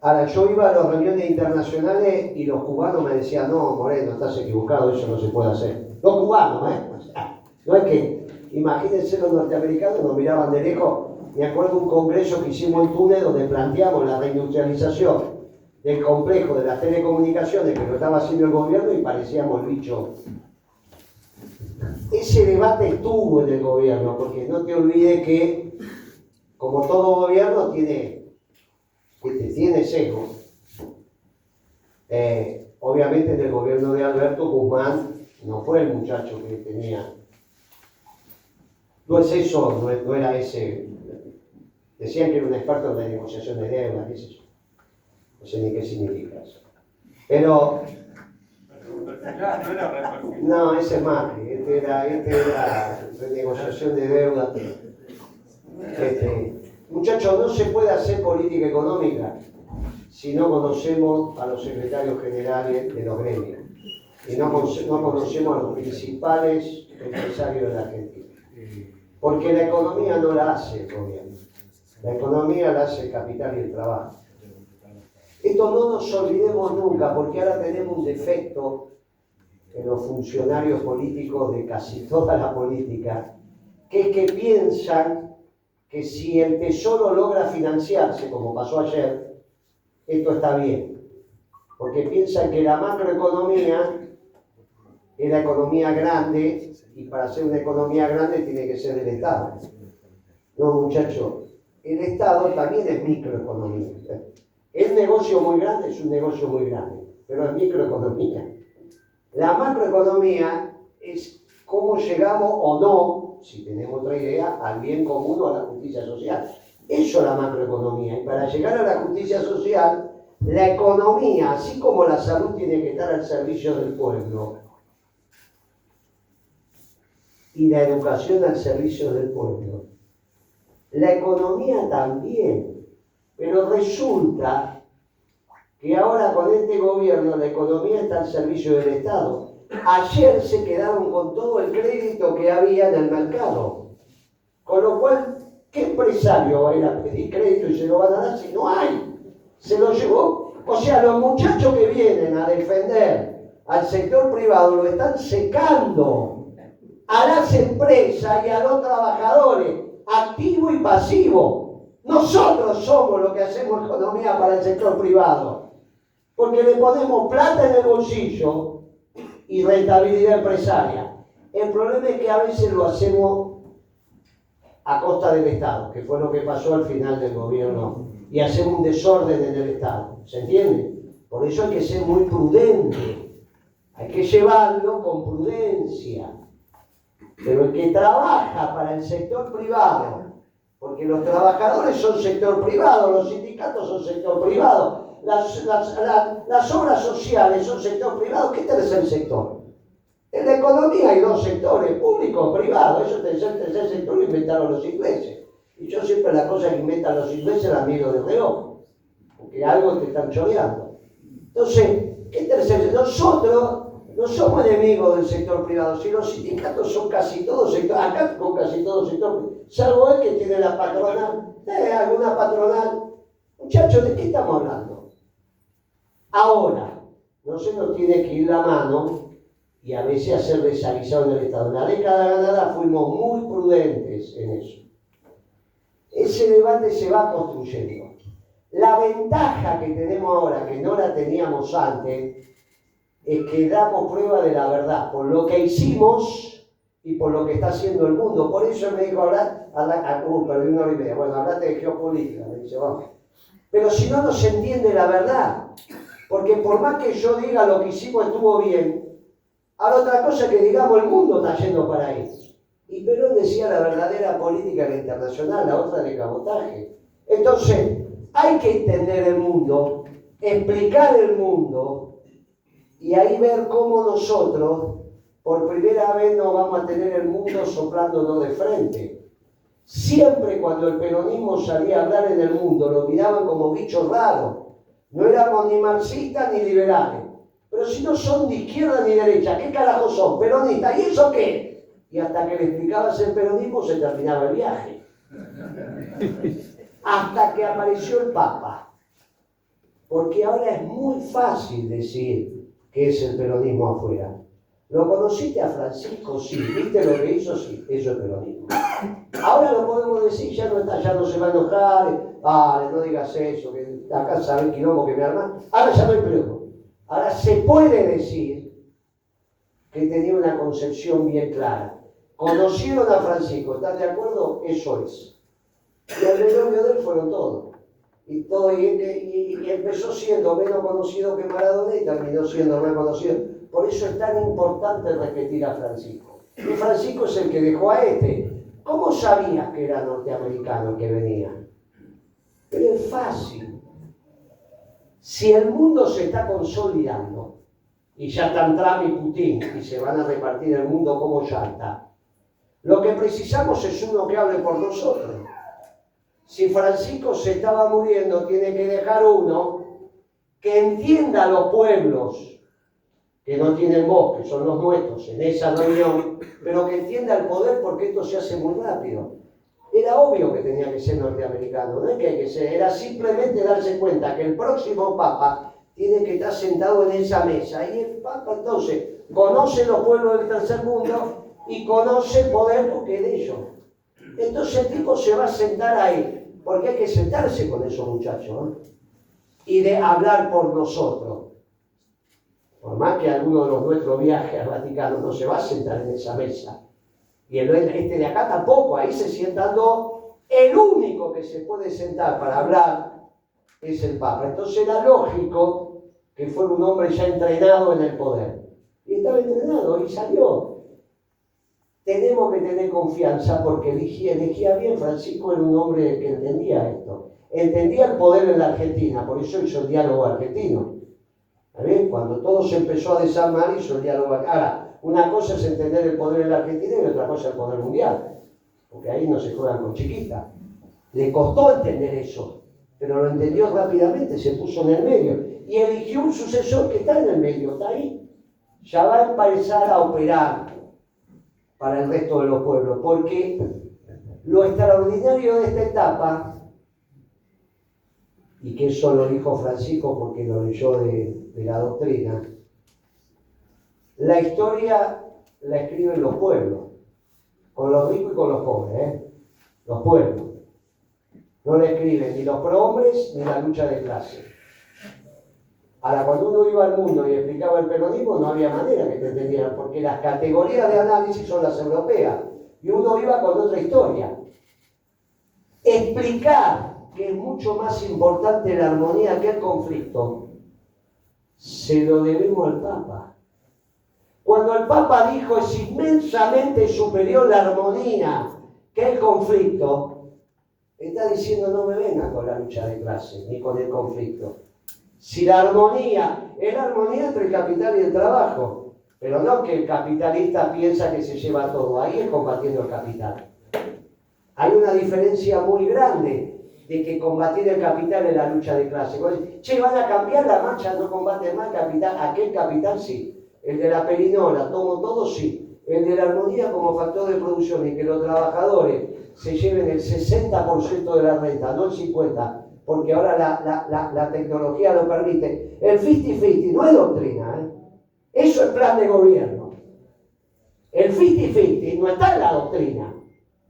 Ahora, yo iba a las reuniones internacionales y los cubanos me decían, no, Moreno, estás equivocado, eso no se puede hacer. Los cubanos, O sea, no es que, imagínense, los norteamericanos nos miraban de lejos. Me acuerdo un congreso que hicimos en Túnez donde planteamos la reindustrialización del complejo de las telecomunicaciones que lo estaba haciendo el gobierno y parecíamos bichos. Ese debate estuvo en el gobierno, porque no te olvides que, como todo gobierno, tiene sesgo. Obviamente en el gobierno de Alberto Guzmán no fue el muchacho que tenía. No es eso, no era ese. Decían que era un experto en la negociación de deuda, qué sé yo. No sé ni qué significa eso. Pero no, ese es Macri, este era renegociación de deuda. Muchachos, no se puede hacer política económica si no conocemos a los secretarios generales de los gremios y no conocemos a los principales empresarios de la Argentina. Porque la economía no la hace el gobierno, la economía la hace el capital y el trabajo. Esto no nos olvidemos nunca, porque ahora tenemos un defecto en los funcionarios políticos de casi toda la política, que es que piensan que si el Tesoro logra financiarse, como pasó ayer, esto está bien. Porque piensan que la macroeconomía es la economía grande, y para ser una economía grande tiene que ser el Estado. No, muchachos, el Estado también es microeconomía. El negocio muy grande es un negocio muy grande, pero es microeconomía. La macroeconomía es cómo llegamos o no, si tenemos otra idea, al bien común o a la justicia social. Eso es la macroeconomía. Y para llegar a la justicia social, la economía, así como la salud, tiene que estar al servicio del pueblo. Y la educación al servicio del pueblo. La economía también. Pero resulta que ahora con este gobierno la economía está al servicio del Estado. Ayer se quedaron con todo el crédito que había en el mercado. Con lo cual, ¿qué empresario va a ir a pedir crédito y se lo van a dar si no hay? Se lo llevó. O sea, los muchachos que vienen a defender al sector privado lo están secando a las empresas y a los trabajadores, activo y pasivo. Nosotros somos los que hacemos economía para el sector privado, porque le ponemos plata en el bolsillo y rentabilidad empresaria. El problema es que a veces lo hacemos a costa del Estado, que fue lo que pasó al final del gobierno, y hacemos un desorden en el Estado. ¿Se entiende? Por eso hay que ser muy prudente, hay que llevarlo con prudencia. Pero el que trabaja para el sector privado, porque los trabajadores son sector privado, los sindicatos son sector privado, las obras sociales son sector privado. ¿Qué tercer sector? En la economía hay dos sectores, público y privado. Eso tercer sector lo inventaron los ingleses. Y yo siempre las cosas que inventan los ingleses las miro de reojo, porque algo te están choreando. Entonces, ¿qué tercer sector? Nosotros no somos enemigos del sector privado, si los sindicatos son casi todos sector, acá con casi todo sector, salvo el que tiene la patronal, alguna patronal. Muchachos, ¿de qué estamos hablando? Ahora, no se nos tiene que ir la mano y a veces hacer desaguisado en el Estado. En la década ganada fuimos muy prudentes en eso. Ese debate se va construyendo. La ventaja que tenemos ahora, que no la teníamos antes, es que damos prueba de la verdad, por lo que hicimos y por lo que está haciendo el mundo. Por eso me dijo, perdí una hora y media. Bueno, hablaste de geopolítica, me dice, vamos. Pero si no, no se entiende la verdad. Porque por más que yo diga lo que hicimos estuvo bien, ahora otra cosa es que digamos el mundo está yendo para ahí. Y Perón decía la verdadera política internacional, la otra de cabotaje. Entonces, hay que entender el mundo, explicar el mundo, y ahí ver cómo nosotros, por primera vez, no vamos a tener el mundo soplándonos de frente. Siempre cuando el peronismo salía a hablar en el mundo, lo miraban como bichos raros. No éramos ni marxistas ni liberales. Pero si no son ni izquierda ni derecha, ¿qué carajo son? Peronistas. ¿Y eso qué? Y hasta que le explicabas el peronismo se terminaba el viaje. Hasta que apareció el Papa. Porque ahora es muy fácil decir que es el peronismo afuera. ¿Lo conociste a Francisco? Sí. ¿Viste lo que hizo? Sí. Eso es peronismo. Ahora lo podemos decir, ya no está, ya no se va a enojar. No digas eso, que acá saben quilombo que me arman. Ahora ya no hay problema. Ahora se puede decir que tenía una concepción bien clara. Conocieron a Francisco, ¿están de acuerdo? Eso es. Y alrededor de él fueron todos. Y empezó siendo menos conocido que Maradona y terminó siendo más conocido. Por eso es tan importante repetir a Francisco. Y Francisco es el que dejó a este. ¿Cómo sabías que era norteamericano el que venía? Pero es fácil. Si el mundo se está consolidando, y ya están Trump y Putin, y se van a repartir el mundo como llanta, lo que precisamos es uno que hable por nosotros. Si Francisco se estaba muriendo, tiene que dejar uno que entienda a los pueblos que no tienen voz, que son los nuestros, en esa reunión, pero que entienda el poder, porque esto se hace muy rápido. Era obvio que tenía que ser norteamericano, no es que hay que ser, era simplemente darse cuenta que el próximo Papa tiene que estar sentado en esa mesa, y el Papa entonces conoce los pueblos del tercer mundo y conoce el poder porque es de ellos. Entonces el tipo se va a sentar ahí, porque hay que sentarse con esos muchachos, ¿no? Y de hablar por nosotros. Por más que alguno de los nuestros viajes al Vaticano, no se va a sentar en esa mesa. Y este de acá tampoco, ahí se sientan dos. El único que se puede sentar para hablar es el Papa. Entonces era lógico que fuera un hombre ya entrenado en el poder. Y estaba entrenado y salió. Tenemos que tener confianza porque elegía bien. Francisco era un hombre que entendía esto. Entendía el poder en la Argentina, por eso hizo el diálogo argentino. ¿Ven? Cuando todo se empezó a desarmar, hizo el diálogo argentino. Ahora, una cosa es entender el poder en la Argentina y otra cosa el poder mundial. Porque ahí no se juegan con chiquita. Le costó entender eso, pero lo entendió rápidamente, se puso en el medio. Y eligió un sucesor que está en el medio, está ahí. Ya va a empezar a operar para el resto de los pueblos, porque lo extraordinario de esta etapa, y que eso lo dijo Francisco porque lo leyó de la doctrina, La historia la escriben los pueblos, con los ricos y con los pobres, los pueblos. No la escriben ni los prohombres ni la lucha de clase. Ahora, cuando uno iba al mundo y explicaba el peronismo, no había manera que te entendieran, porque las categorías de análisis son las europeas, y uno iba con otra historia. Explicar que es mucho más importante la armonía que el conflicto, se lo debemos al Papa. Cuando el Papa dijo es inmensamente superior la armonía que el conflicto, está diciendo no me venga con la lucha de clase ni con el conflicto. Si la armonía es la armonía entre el capital y el trabajo, pero no que el capitalista piensa que se lleva todo, ahí es combatiendo el capital. Hay una diferencia muy grande de que combatir el capital es la lucha de clase. Che, van a cambiar la marcha, no combaten más capital, aquel capital sí. El de la perinola, tomo todo, sí. El de la armonía como factor de producción y que los trabajadores se lleven el 60% de la renta, no el 50%, porque ahora la tecnología lo permite. El 50-50 no es doctrina, eso es plan de gobierno. El 50-50 no está en la doctrina,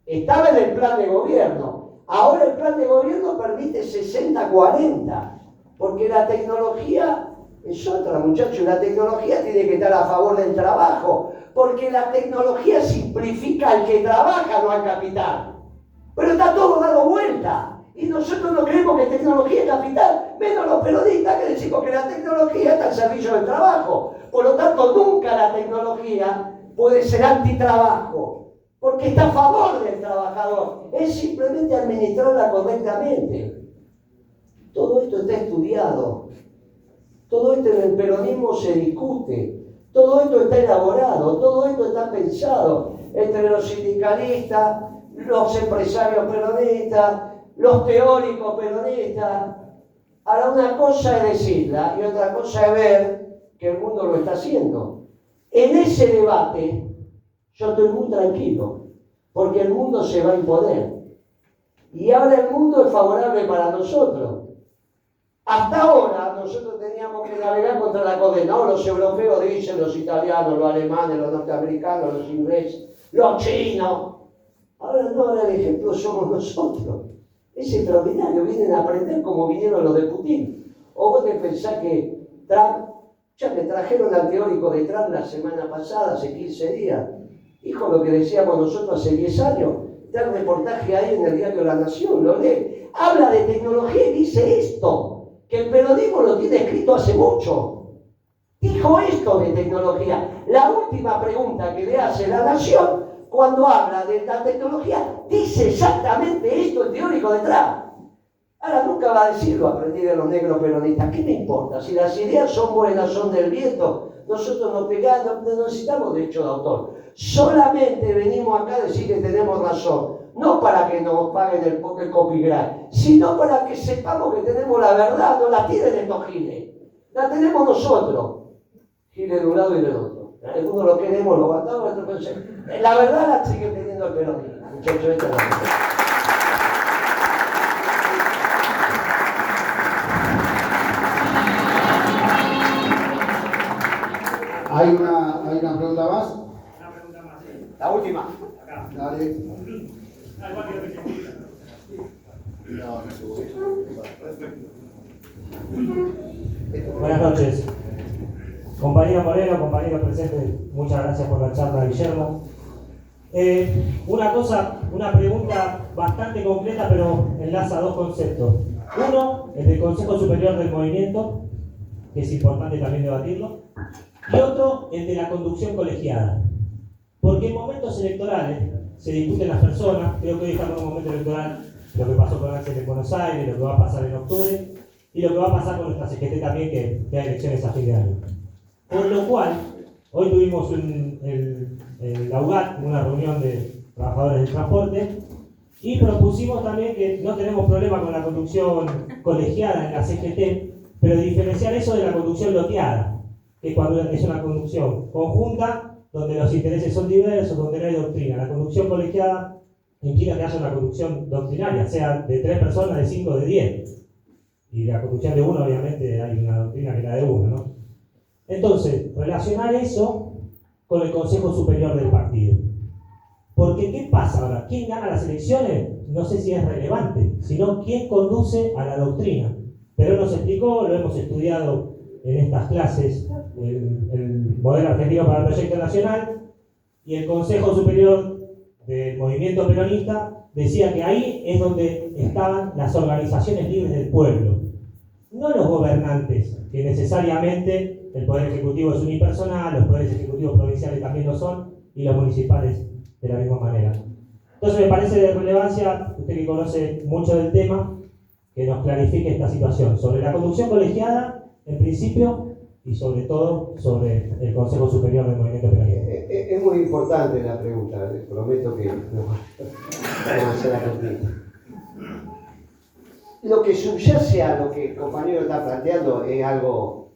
estaba en el plan de gobierno. Ahora el plan de gobierno permite 60-40, porque la tecnología es otra, muchachos. La tecnología tiene que estar a favor del trabajo, porque la tecnología simplifica al que trabaja, no al capital. Pero está todo dado vuelta, y nosotros no creemos que tecnología es capital, menos los peronistas que decimos que la tecnología está al servicio del trabajo. Por lo tanto, nunca la tecnología puede ser antitrabajo, porque está a favor del trabajador. Es simplemente administrarla correctamente. Todo esto está estudiado. Todo esto en el peronismo se discute, todo esto está elaborado, todo esto está pensado entre los sindicalistas, los empresarios peronistas, los teóricos peronistas. Ahora, una cosa es decirla y otra cosa es ver que el mundo lo está haciendo. En ese debate yo estoy muy tranquilo, porque el mundo se va a imponer. Y ahora el mundo es favorable para nosotros. Hasta ahora nosotros teníamos que navegar contra la corriente. No, los europeos dicen, los italianos, los alemanes, los norteamericanos, los ingleses, los chinos. Ahora no, ahora el ejemplo somos nosotros. Es extraordinario, vienen a aprender como vinieron los de Putin. O vos te pensás que Trump, ya me trajeron al teórico de Trump la semana pasada, hace 15 días. Dijo lo que decíamos nosotros hace 10 años. Está el reportaje ahí en el diario La Nación, lo lee. Habla de tecnología y dice esto, que el peronismo lo tiene escrito hace mucho. Dijo esto de tecnología. La última pregunta que le hace La Nación, cuando habla de la tecnología, dice exactamente esto el teórico de Trump. Ahora nunca va a decir, lo aprendí de los negros peronistas. ¿Qué me importa? Si las ideas son buenas, son del viento, nosotros no pegamos, no necesitamos derecho de autor. Solamente venimos acá a decir que tenemos razón. No para que nos paguen el copyright, sino para que sepamos que tenemos la verdad. No la tienen estos giles, la tenemos nosotros. Giles de un lado y del otro. Algunos lo queremos, lo matamos, otros la verdad la sigue teniendo el peronismo. Muchachos, esta es la verdad. ¿Hay una pregunta más? Una pregunta más. La última. Acá. Dale. Buenas noches. Compañero Moreno, compañeros presentes, muchas gracias por la charla, Guillermo. Una pregunta bastante completa, pero enlaza dos conceptos. Uno, el del Consejo Superior del Movimiento, que es importante también debatirlo. Y otro, el de la conducción colegiada. Porque en momentos electorales se discuten las personas. Creo que hoy estamos en un momento electoral, lo que pasó con Axel en Buenos Aires, lo que va a pasar en octubre, y lo que va a pasar con nuestra CGT también, que hay elecciones a fin de año. Por lo cual, hoy tuvimos en la UGAT una reunión de trabajadores del transporte y propusimos también que no tenemos problema con la conducción colegiada en la CGT, pero diferenciar eso de la conducción loteada, que cuando es una conducción conjunta, donde los intereses son diversos, donde no hay doctrina. La conducción colegiada implica que haya una conducción doctrinaria, sea de 3 personas, de 5, de 10. Y la conducción de uno, obviamente, hay una doctrina que es la de uno, ¿no? Entonces, relacionar eso con el Consejo Superior del partido. Porque ¿qué pasa ahora? ¿Quién gana las elecciones? No sé si es relevante, sino quién conduce a la doctrina. Pero nos explicó, lo hemos estudiado en estas clases, el modelo argentino para el proyecto nacional, y el Consejo Superior del movimiento peronista decía que ahí es donde estaban las organizaciones libres del pueblo, no los gobernantes, que necesariamente el Poder Ejecutivo es unipersonal, los poderes ejecutivos provinciales también lo son, y los municipales de la misma manera. Entonces me parece de relevancia, usted que conoce mucho del tema, que nos clarifique esta situación sobre la conducción colegiada, en principio, y sobre todo sobre el Consejo Superior del Movimiento Peronista. Es muy importante la pregunta, les prometo que vamos a hacer la cortita. Lo que subyace a lo que el compañero está planteando es algo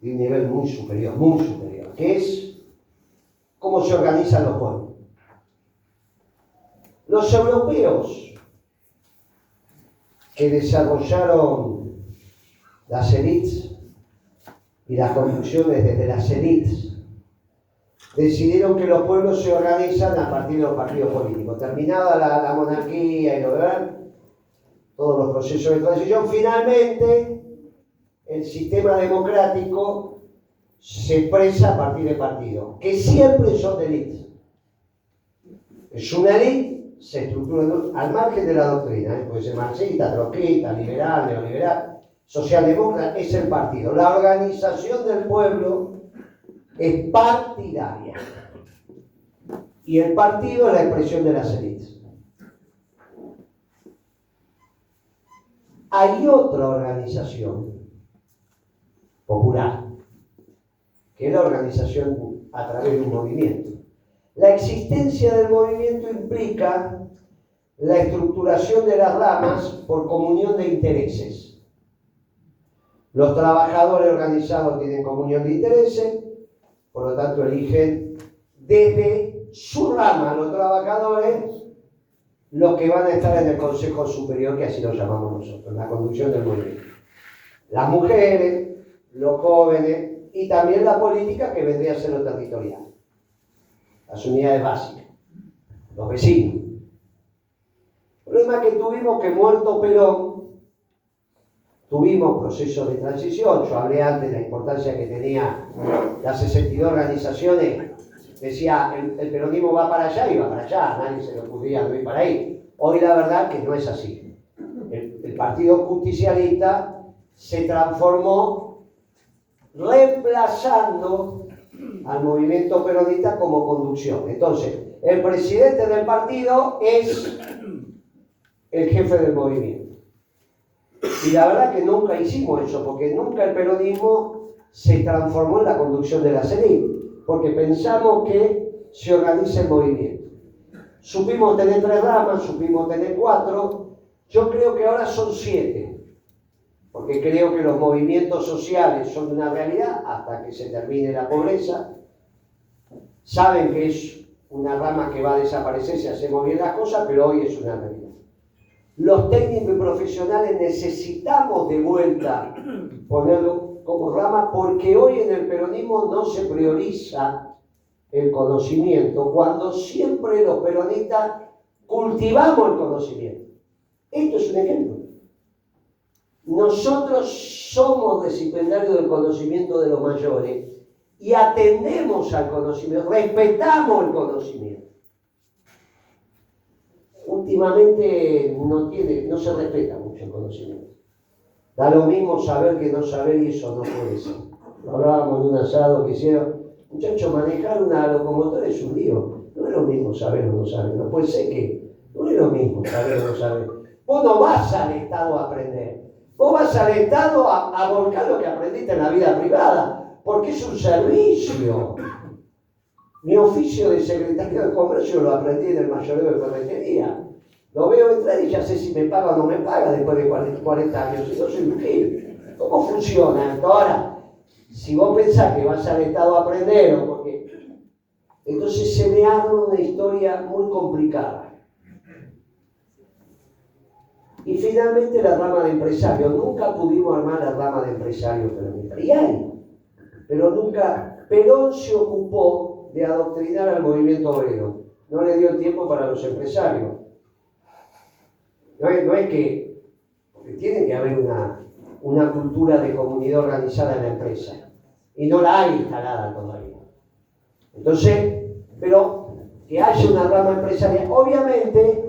de un nivel muy superior, que es cómo se organizan los pueblos. Los europeos que desarrollaron las élites y las conducciones desde las élites decidieron que los pueblos se organizan a partir de los partidos políticos. Terminada la monarquía y lo demás, todos los procesos de transición, finalmente el sistema democrático se expresa a partir de partidos, que siempre son de élites. Es una élite, se estructura al margen de la doctrina, puede ser marxista, trotskista, liberal, neoliberal, socialdemócrata, es el partido. La organización del pueblo es partidaria y el partido es la expresión de las élites. Hay otra organización popular, que es la organización a través de un movimiento. La existencia del movimiento implica la estructuración de las ramas por comunión de intereses. Los trabajadores organizados tienen comunión de intereses, por lo tanto eligen desde su rama los trabajadores los que van a estar en el Consejo Superior, que así lo llamamos nosotros, la conducción del movimiento. Las mujeres, los jóvenes y también la política, que vendría a ser lo territorial. Las unidades básicas, los vecinos. El problema es que tuvimos que, muerto Perón, tuvimos procesos de transición. Yo hablé antes de la importancia que tenía las 62 organizaciones. Decía, el peronismo va para allá y va para allá, nadie se le ocurría no ir para ahí. Hoy la verdad que no es así. El Partido Justicialista se transformó reemplazando al movimiento peronista como conducción. Entonces, el presidente del partido es el jefe del movimiento. Y la verdad que nunca hicimos eso, porque nunca el peronismo se transformó en la conducción de la élites, porque pensamos que se organiza el movimiento. Supimos tener 3 ramas, supimos tener 4, yo creo que ahora son 7, porque creo que los movimientos sociales son una realidad hasta que se termine la pobreza. Saben que es una rama que va a desaparecer si hacemos bien las cosas, pero hoy es una realidad. Los técnicos y profesionales necesitamos de vuelta ponerlo como rama, porque hoy en el peronismo no se prioriza el conocimiento, cuando siempre los peronistas cultivamos el conocimiento. Esto es un ejemplo. Nosotros somos disciplinarios del conocimiento de los mayores y atendemos al conocimiento, respetamos el conocimiento. Últimamente no se respeta mucho el conocimiento. Da lo mismo saber que no saber, y eso no puede ser. Hablábamos en un asado que hicieron, muchachos, manejar una locomotora es un lío. No es lo mismo saber o no saber. No puede ser que no es lo mismo saber o no saber. Vos no vas al Estado a aprender. Vos vas al Estado a volcar lo que aprendiste en la vida privada, porque es un servicio. Mi oficio de secretario de comercio lo aprendí en el mayoreo de ferretería. Lo veo entrar y ya sé si me paga o no me paga después de 40 años. Y no soy un gil. ¿Cómo funciona esto? Ahora, si vos pensás que vas al Estado a aprender, o porque... entonces se me abre una historia muy complicada. Y finalmente la rama de empresarios. Nunca pudimos armar la rama de empresarios peronistas. Y hay, pero nunca. Perón se ocupó de adoctrinar al movimiento obrero. No le dio tiempo para los empresarios. No es que, porque tiene que haber una cultura de comunidad organizada en la empresa. Y no la hay instalada todavía. Entonces, pero que haya una rama empresarial. Obviamente,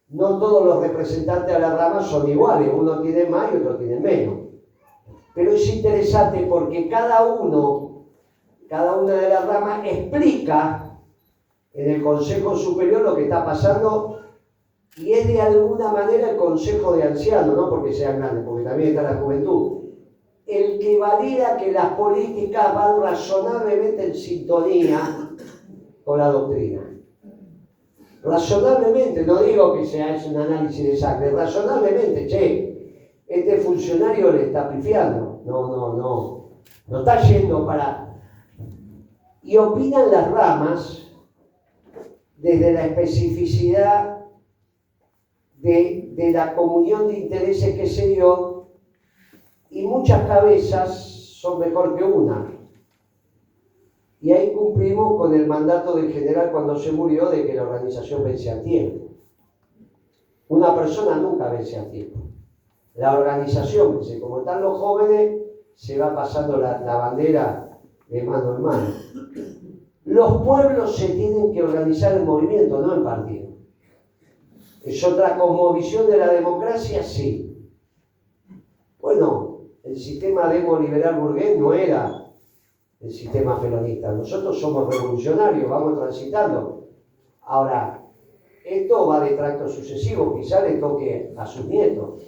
no todos los representantes de la rama son iguales. Uno tiene más y otro tiene menos. Pero es interesante porque cada una de las ramas explica en el Consejo Superior lo que está pasando y es de alguna manera el Consejo de Ancianos, no porque sean grandes, porque también está la juventud, el que valida que las políticas van razonablemente en sintonía con la doctrina. Razonablemente, no digo que sea un análisis de sangre, razonablemente, este funcionario le está pifiando, no está yendo para... Y opinan las ramas desde la especificidad de la comunión de intereses que se dio, y muchas cabezas son mejor que una. Y ahí cumplimos con el mandato del general cuando se murió de que la organización vence a tiempo. Una persona nunca vence a tiempo. La organización vence. Como están los jóvenes, se va pasando la bandera de mano en mano. Los pueblos se tienen que organizar en movimiento, no en partido. ¿Es otra cosmovisión de la democracia? Sí. Bueno, el sistema demoliberal burgués no era el sistema peronista. Nosotros somos revolucionarios, vamos transitando. Ahora, esto va de tracto sucesivo, quizá le toque a sus nietos,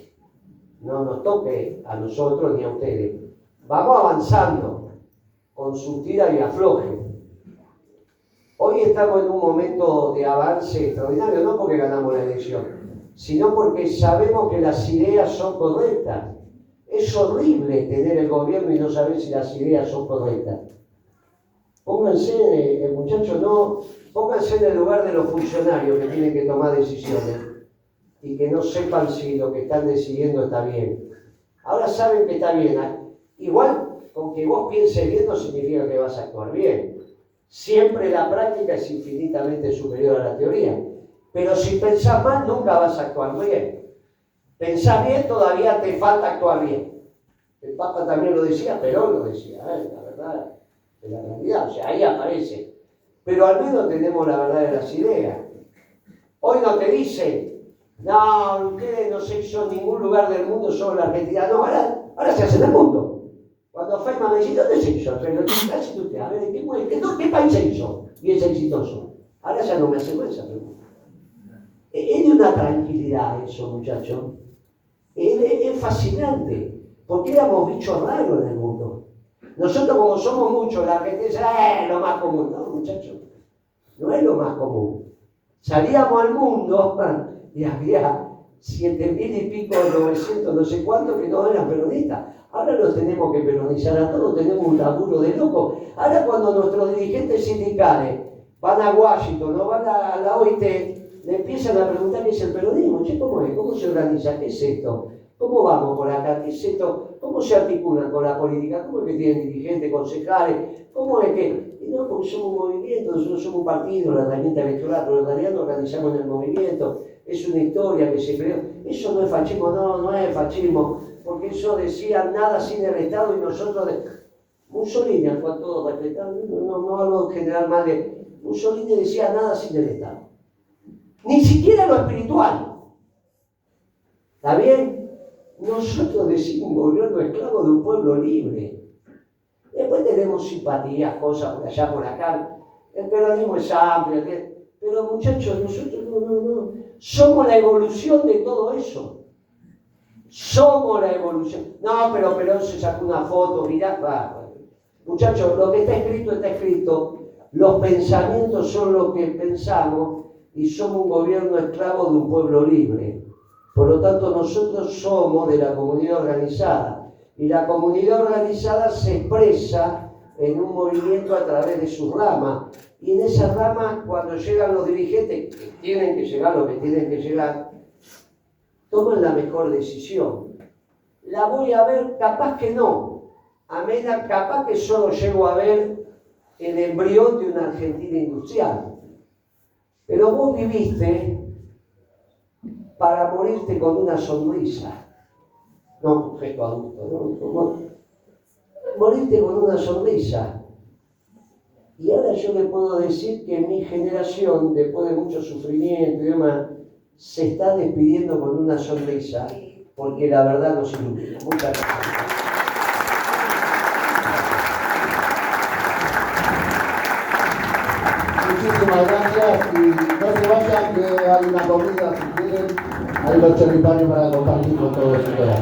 no nos toque a nosotros ni a ustedes. Vamos avanzando con su tira y afloje. Hoy estamos en un momento de avance extraordinario, no porque ganamos la elección, sino porque sabemos que las ideas son correctas. Es horrible tener el gobierno y no saber si las ideas son correctas. Pónganse, muchachos, pónganse en el lugar de los funcionarios que tienen que tomar decisiones y que no sepan si lo que están decidiendo está bien. Ahora saben que está bien. Igual, con que vos pienses bien no significa que vas a actuar bien. Siempre la práctica es infinitamente superior a la teoría. Pero si pensás mal, nunca vas a actuar bien. Pensás bien, todavía te falta actuar bien. El Papa también lo decía, Perón lo decía, la verdad, de la realidad, o sea, ahí aparece. Pero al menos tenemos la verdad de las ideas. Hoy no te dicen, no, ustedes no se hizo en ningún lugar del mundo, solo la Argentina. No, ahora se hace en el mundo. Cuando Feynman me dice, ¿dónde se hizo? Pero usted, a ver, ¿qué país se hizo? Y es exitoso. Ahora ya no me hace esa pregunta. Es de una tranquilidad eso, muchachos. Es fascinante, porque éramos bichos raros en el mundo. Nosotros, como somos muchos, la gente dice, es lo más común. No, muchachos, no es lo más común. Salíamos al mundo y había 7.000 y pico, 900, no sé cuántos que no eran peronistas. Ahora los tenemos que peronizar a todos, tenemos un laburo de loco. Ahora cuando nuestros dirigentes sindicales van a Washington, no van a la OIT, le empiezan a preguntar qué es el peronismo. Che, ¿cómo es? ¿Cómo se organiza? ¿Qué es esto? ¿Cómo vamos por acá? ¿Qué es esto? ¿Cómo se articulan con la política? ¿Cómo es que tienen dirigentes, concejales? ¿Cómo es que...? Y no, porque somos un movimiento, nosotros somos un partido, la herramienta electoral, pero en realidad nos organizamos en el movimiento. Es una historia que se creó. Eso no es fascismo, no es fascismo, porque eso decía nada sin el Estado y nosotros... Mussolini, al cual todos respetamos, no hablo en general mal de... Mussolini decía nada sin el Estado. Ni siquiera lo espiritual. ¿Está bien? Nosotros decimos un gobierno esclavo de un pueblo libre. Después tenemos simpatías, cosas por allá, por acá. El peronismo es amplio. Pero muchachos, nosotros no. Somos la evolución de todo eso. Somos la evolución. No, pero Perón se sacó una foto, mirá. Muchachos, lo que está escrito está escrito. Los pensamientos son lo que pensamos y somos un gobierno esclavo de un pueblo libre. Por lo tanto, nosotros somos de la comunidad organizada. Y la comunidad organizada se expresa en un movimiento a través de sus ramas. Y en esa rama, cuando llegan los dirigentes, que tienen que llegar lo que tienen que llegar, toman la mejor decisión. La voy a ver, capaz que no. A Mena, capaz que solo llego a ver el embrión de una Argentina industrial. Pero vos viviste para morirte con una sonrisa. No, sujeto adulto, no. Morirte con una sonrisa. Y ahora yo le puedo decir que mi generación, después de mucho sufrimiento y demás, se está despidiendo con una sonrisa, porque la verdad nos ilumina. Muchas gracias. Muchísimas gracias y no se vayan que hay una comida si quieren, hay los choripanes para compartir con todos ustedes.